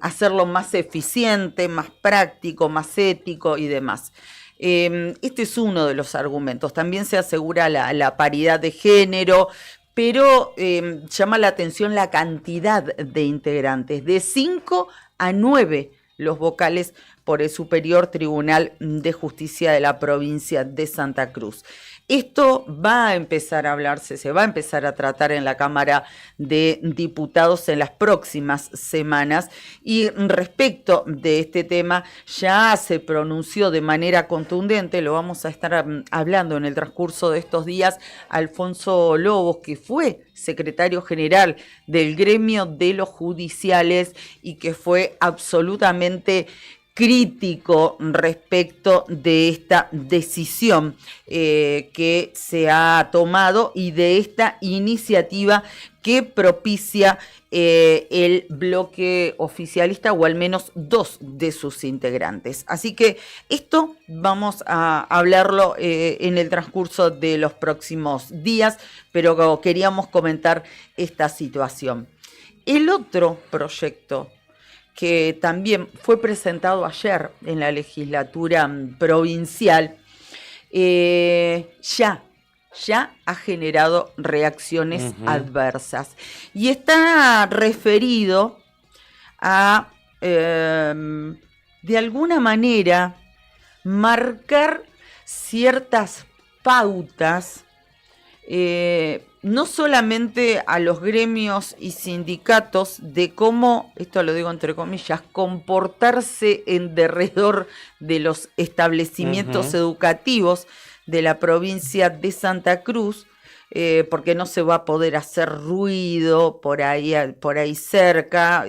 hacerlo más eficiente, más práctico, más ético y demás. Este es uno de los argumentos. También se asegura la paridad de género, pero llama la atención la cantidad de integrantes, de 5 a 9 los vocales por el Superior Tribunal de Justicia de la provincia de Santa Cruz. Esto va a empezar a hablarse, se va a empezar a tratar en la Cámara de Diputados en las próximas semanas, y respecto de este tema ya se pronunció de manera contundente, lo vamos a estar hablando en el transcurso de estos días, Alfonso Lobos, que fue secretario general del gremio de los judiciales y que fue absolutamente crítico respecto de esta decisión que se ha tomado y de esta iniciativa que propicia el bloque oficialista, o al menos 2 de sus integrantes. Así que esto vamos a hablarlo en el transcurso de los próximos días, pero queríamos comentar esta situación. El otro proyecto que también fue presentado ayer en la legislatura provincial, ya ha generado reacciones adversas, y está referido a, de alguna manera, marcar ciertas pautas, no solamente a los gremios y sindicatos, de cómo, esto lo digo entre comillas, comportarse en derredor de los establecimientos educativos de la provincia de Santa Cruz, porque no se va a poder hacer ruido por ahí cerca,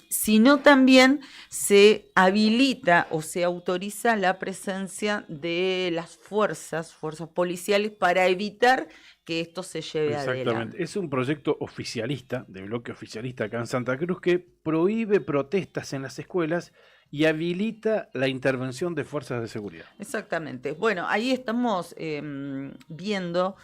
sino también se habilita o se autoriza la presencia de las fuerzas policiales para evitar que esto se lleve adelante. Exactamente. Es un proyecto oficialista, de bloque oficialista acá en Santa Cruz, que prohíbe protestas en las escuelas y habilita la intervención de fuerzas de seguridad. Exactamente. Bueno, ahí estamos viendo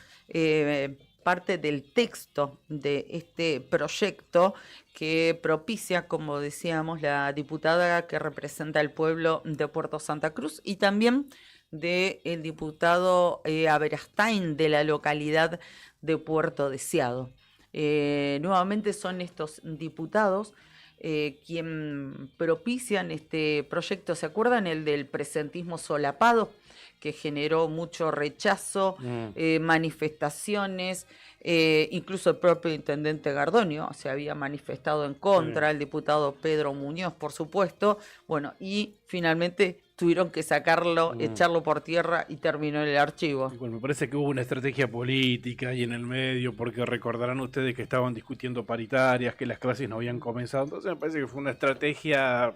parte del texto de este proyecto que propicia, como decíamos, la diputada que representa al pueblo de Puerto Santa Cruz, y también del diputado Aberastain de la localidad de Puerto Deseado. Nuevamente son estos diputados quien propician este proyecto. ¿Se acuerdan el del presentismo solapado, que generó mucho rechazo, manifestaciones? Incluso el propio intendente Gardonio se había manifestado en contra, el diputado Pedro Muñoz, por supuesto. Bueno, y finalmente tuvieron que sacarlo, echarlo por tierra, y terminó en el archivo. Bueno, me parece que hubo una estrategia política ahí en el medio, porque recordarán ustedes que estaban discutiendo paritarias, que las clases no habían comenzado. Entonces me parece que fue una estrategia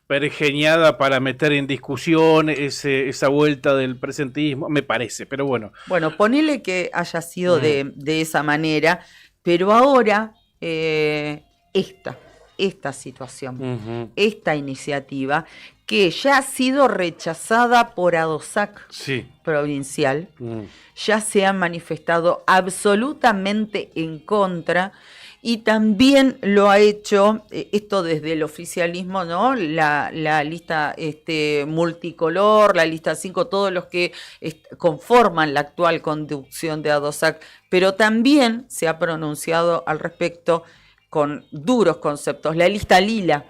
pergeñada para meter en discusión esa vuelta del presentismo, me parece, pero bueno. Bueno, ponele que haya sido de esa manera, pero ahora esta situación, esta iniciativa, que ya ha sido rechazada por ADOSAC provincial, ya se ha manifestado absolutamente en contra, y también lo ha hecho, esto desde el oficialismo, ¿no? La lista multicolor, la lista 5, todos los que conforman la actual conducción de ADOSAC, pero también se ha pronunciado al respecto con duros conceptos. La lista lila,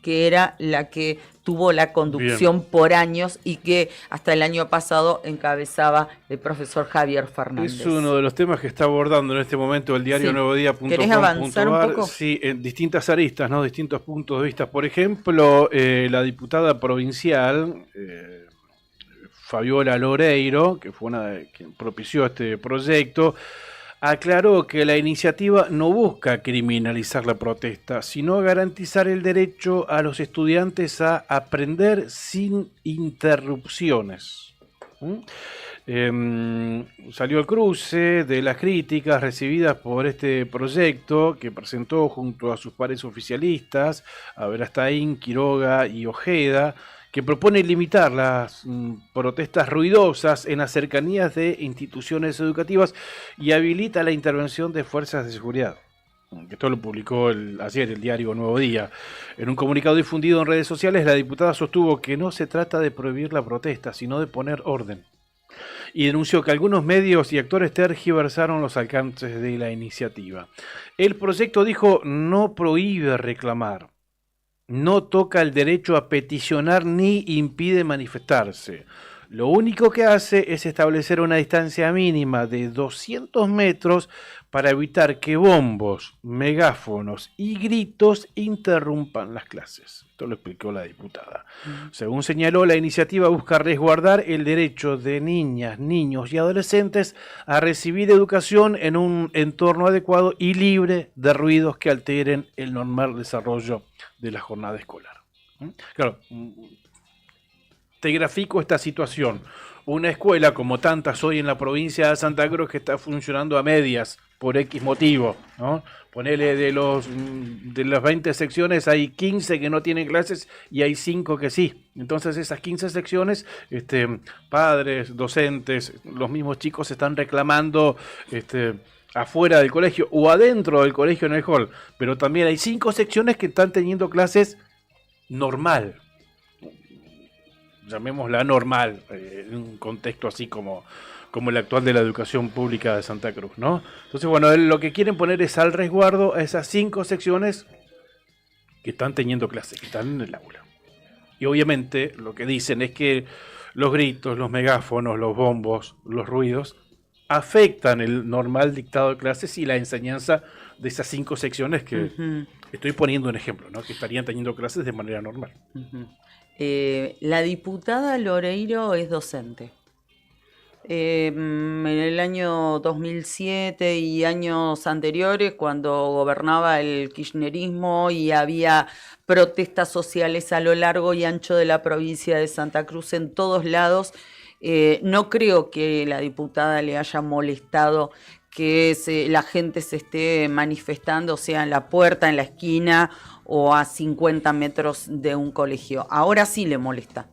que era la que tuvo la conducción por años y que hasta el año pasado encabezaba el profesor Javier Fernández. Es uno de los temas que está abordando en este momento el diario nuevodía.com.ar. ¿Querés avanzar un poco? Sí, en distintas aristas, ¿no? Distintos puntos de vista. Por ejemplo, la diputada provincial, Fabiola Loreiro, que fue una de quien propició este proyecto, aclaró que la iniciativa no busca criminalizar la protesta, sino garantizar el derecho a los estudiantes a aprender sin interrupciones. Salió el cruce de las críticas recibidas por este proyecto que presentó junto a sus pares oficialistas, Aberastain, Quiroga y Ojeda, que propone limitar las protestas ruidosas en las cercanías de instituciones educativas y habilita la intervención de fuerzas de seguridad. Esto lo publicó ayer el diario Nuevo Día. En un comunicado difundido en redes sociales, la diputada sostuvo que no se trata de prohibir la protesta, sino de poner orden. Y denunció que algunos medios y actores tergiversaron los alcances de la iniciativa. El proyecto, dijo, no prohíbe reclamar, no toca el derecho a peticionar ni impide manifestarse. Lo único que hace es establecer una distancia mínima de 200 metros para evitar que bombos, megáfonos y gritos interrumpan las clases. Esto lo explicó la diputada. Según señaló, la iniciativa busca resguardar el derecho de niñas, niños y adolescentes a recibir educación en un entorno adecuado y libre de ruidos que alteren el normal desarrollo de la jornada escolar. Claro, te grafico esta situación. Una escuela como tantas hoy en la provincia de Santa Cruz que está funcionando a medias por X motivo, ¿no? Ponele de las 20 secciones hay 15 que no tienen clases y hay 5 que sí. Entonces esas 15 secciones, padres, docentes, los mismos chicos están reclamando afuera del colegio o adentro del colegio en el hall. Pero también hay 5 secciones que están teniendo clases normal. Llamémosla normal, en un contexto así como el actual de la educación pública de Santa Cruz, ¿no? Entonces, bueno, lo que quieren poner es al resguardo a esas 5 secciones que están teniendo clases, que están en el aula. Y obviamente lo que dicen es que los gritos, los megáfonos, los bombos, los ruidos afectan el normal dictado de clases y la enseñanza de esas 5 secciones que estoy poniendo un ejemplo, ¿no? Que estarían teniendo clases de manera normal. La diputada Loreiro es docente. En el año 2007 y años anteriores, cuando gobernaba el kirchnerismo y había protestas sociales a lo largo y ancho de la provincia de Santa Cruz en todos lados, no creo que la diputada le haya molestado que la gente se esté manifestando, o sea, en la puerta, en la esquina o a 50 metros de un colegio. Ahora sí le molesta.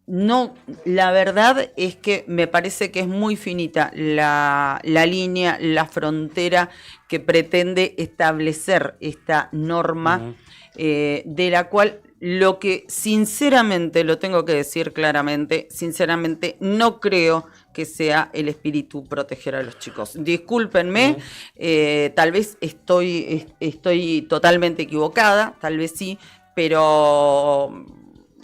No, la verdad es que me parece que es muy finita la línea, la frontera que pretende establecer esta norma, de la cual lo que sinceramente, lo tengo que decir claramente, sinceramente no creo que sea el espíritu proteger a los chicos. Discúlpenme, tal vez estoy totalmente equivocada, tal vez sí, pero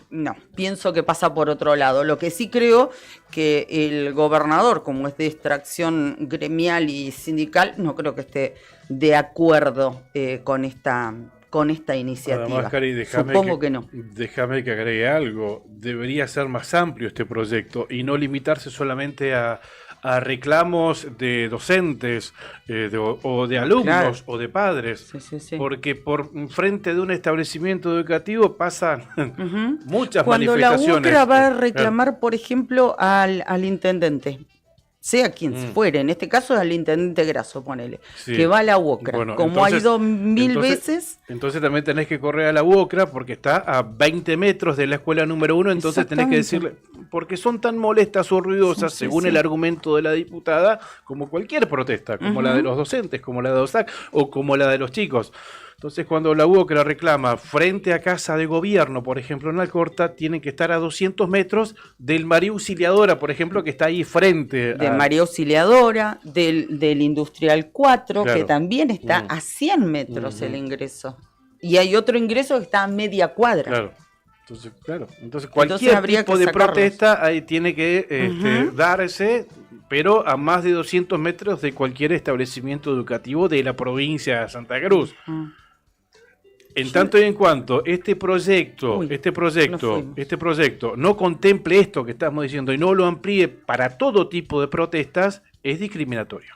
no, pienso que pasa por otro lado. Lo que sí creo que el gobernador, como es de extracción gremial y sindical, no creo que esté de acuerdo con esta iniciativa. Además, Cari, Supongo que no. Déjame que agregue algo. Debería ser más amplio este proyecto y no limitarse solamente a reclamos de docentes o de alumnos, claro, o de padres, sí. Porque por frente de un establecimiento educativo pasan muchas manifestaciones. Cuando la UCRA va a reclamar, por ejemplo, al intendente, sea quien fuere, en este caso al intendente Grasso, ponele, que va a la UOCRA, bueno, como entonces, ha ido mil veces. Entonces también tenés que correr a la UOCRA porque está a 20 metros de la escuela número 1, entonces tenés que decirle, porque son tan molestas o ruidosas, según el argumento de la diputada, como cualquier protesta, como la de los docentes, como la de OSAC o como la de los chicos. Entonces, cuando la UOCRA reclama frente a Casa de Gobierno, por ejemplo, en Alcorta, tienen que estar a 200 metros del María Auxiliadora, por ejemplo, que está ahí frente. De María Auxiliadora, del Industrial 4, claro, que también está a 100 metros el ingreso. Y hay otro ingreso que está a media cuadra. Claro. Entonces cualquier tipo de protesta ahí tiene que darse, pero a más de 200 metros de cualquier establecimiento educativo de la provincia de Santa Cruz. En tanto y en cuanto este proyecto no contemple esto que estamos diciendo y no lo amplíe para todo tipo de protestas, es discriminatorio.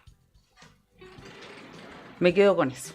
Me quedo con eso.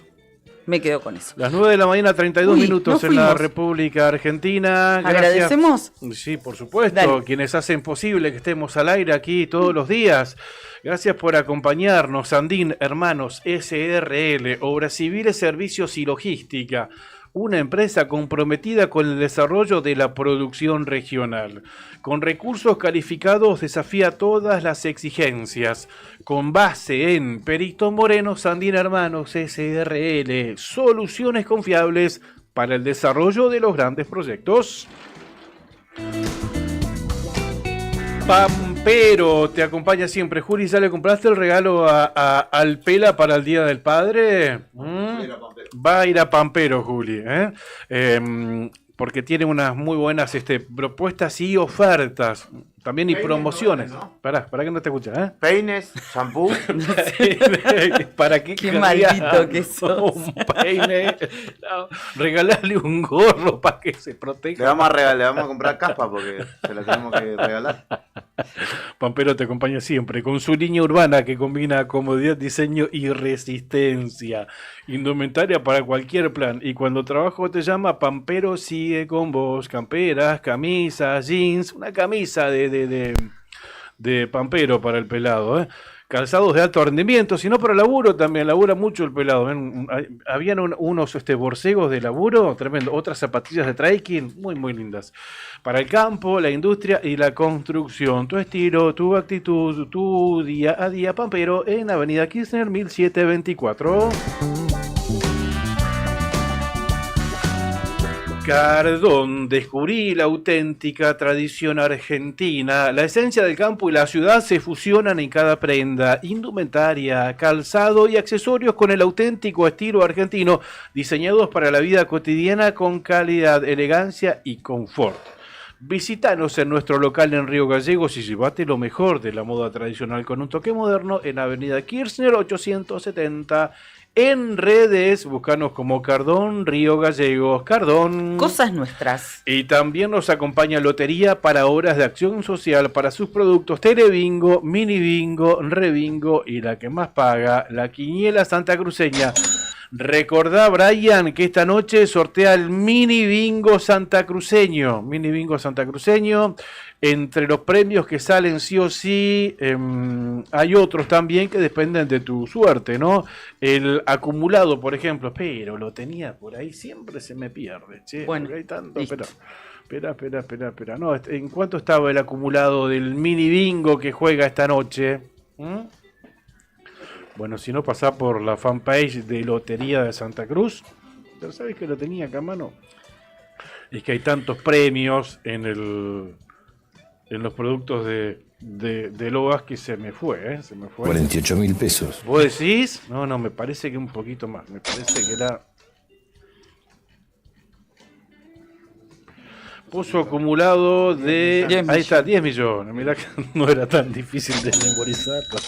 Las 9 de la mañana, 32 minutos en la República Argentina. Gracias. ¿Agradecemos? Sí, por supuesto. Dale. Quienes hacen posible que estemos al aire aquí todos los días. Gracias por acompañarnos. Sandín Hermanos SRL, Obras Civiles, Servicios y Logística. Una empresa comprometida con el desarrollo de la producción regional. Con recursos calificados desafía todas las exigencias. Con base en Perito Moreno, Sandín Hermanos SRL. Soluciones confiables para el desarrollo de los grandes proyectos. Pampero te acompaña siempre. Juli, ¿ya le compraste el regalo al Pela para el Día del Padre? Va a ir a Pampero, Juli, porque tiene unas muy buenas propuestas y ofertas. También y promociones. ¿no? Pará que no te escuchas, ¿eh? Peines, shampoo. ¿Para qué? Qué maldito que sos. Un peine. No, regalarle un gorro para que se proteja. Le vamos a comprar capa porque se la tenemos que regalar. Pampero te acompaña siempre con su línea urbana que combina comodidad, diseño y resistencia. Indumentaria para cualquier plan. Y cuando trabajo te llama, Pampero sigue con vos. Camperas, camisas, jeans, una camisa de Pampero para el pelado, ¿eh? Calzados de alto rendimiento, sino para laburo también, labura mucho el pelado. Habían unos borcegos de laburo, tremendo, otras zapatillas de trekking, muy muy lindas. Para el campo, la industria y la construcción. Tu estilo, tu actitud, tu día a día, Pampero, en Avenida Kirchner 1724. Cardón, descubrí la auténtica tradición argentina. La esencia del campo y la ciudad se fusionan en cada prenda, indumentaria, calzado y accesorios con el auténtico estilo argentino, diseñados para la vida cotidiana con calidad, elegancia y confort. Visítanos en nuestro local en Río Gallegos y llevate lo mejor de la moda tradicional con un toque moderno en Avenida Kirchner 870. En redes, búscanos como Cardón Río Gallegos. Cardón. Cosas nuestras. Y también nos acompaña Lotería para Obras de Acción Social para sus productos Telebingo, Mini Bingo, Rebingo y la que más paga, la Quiniela Santacruceña. Recordá, Brian, que esta noche sortea el Mini Bingo Santacruceño. Mini Bingo Santacruceño. Entre los premios que salen sí o sí, hay otros también que dependen de tu suerte, ¿no? El acumulado, por ejemplo, pero lo tenía por ahí, siempre se me pierde, che. Bueno, hay tanto, espera. No, ¿en cuánto estaba el acumulado del Mini Bingo que juega esta noche? Bueno, si no pasá por la fanpage de Lotería de Santa Cruz, pero ¿sabes que lo tenía acá a mano? Es que hay tantos premios en los productos de Loas que se me fue, se me fue. 48.000 pesos. ¿Vos decís? No, me parece que un poquito más. Me parece que era... Puso acumulado de... Ahí está, 10 millones. Mirá que no era tan difícil de memorizarlo.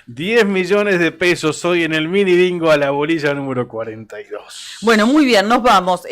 10 millones de pesos hoy en el Mini Bingo a la bolilla número 42. Bueno, muy bien, nos vamos.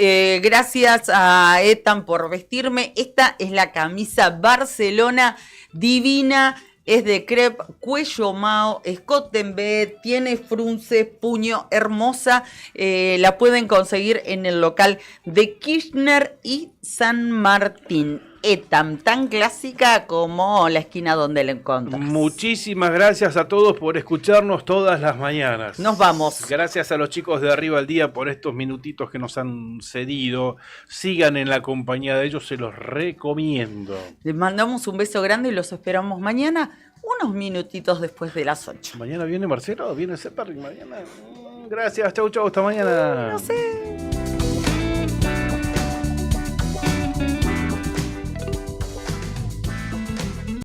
Gracias a Etan por vestirme. Esta es la camisa Barcelona divina. Es de crepe, cuello mao, escote en B, tiene frunce, puño, hermosa. La pueden conseguir en el local de Kirchner y San Martín. Etam, tan clásica como la esquina donde la encontrás. Muchísimas gracias a todos por escucharnos todas las mañanas. Nos vamos. Gracias a los chicos de Arriba al Día por estos minutitos que nos han cedido. Sigan en la compañía de ellos, se los recomiendo. Les mandamos un beso grande y los esperamos mañana, unos minutitos después de las 8. ¿Mañana viene Marcelo? ¿Viene Separri? Mañana. Gracias, chau, hasta mañana. No sé.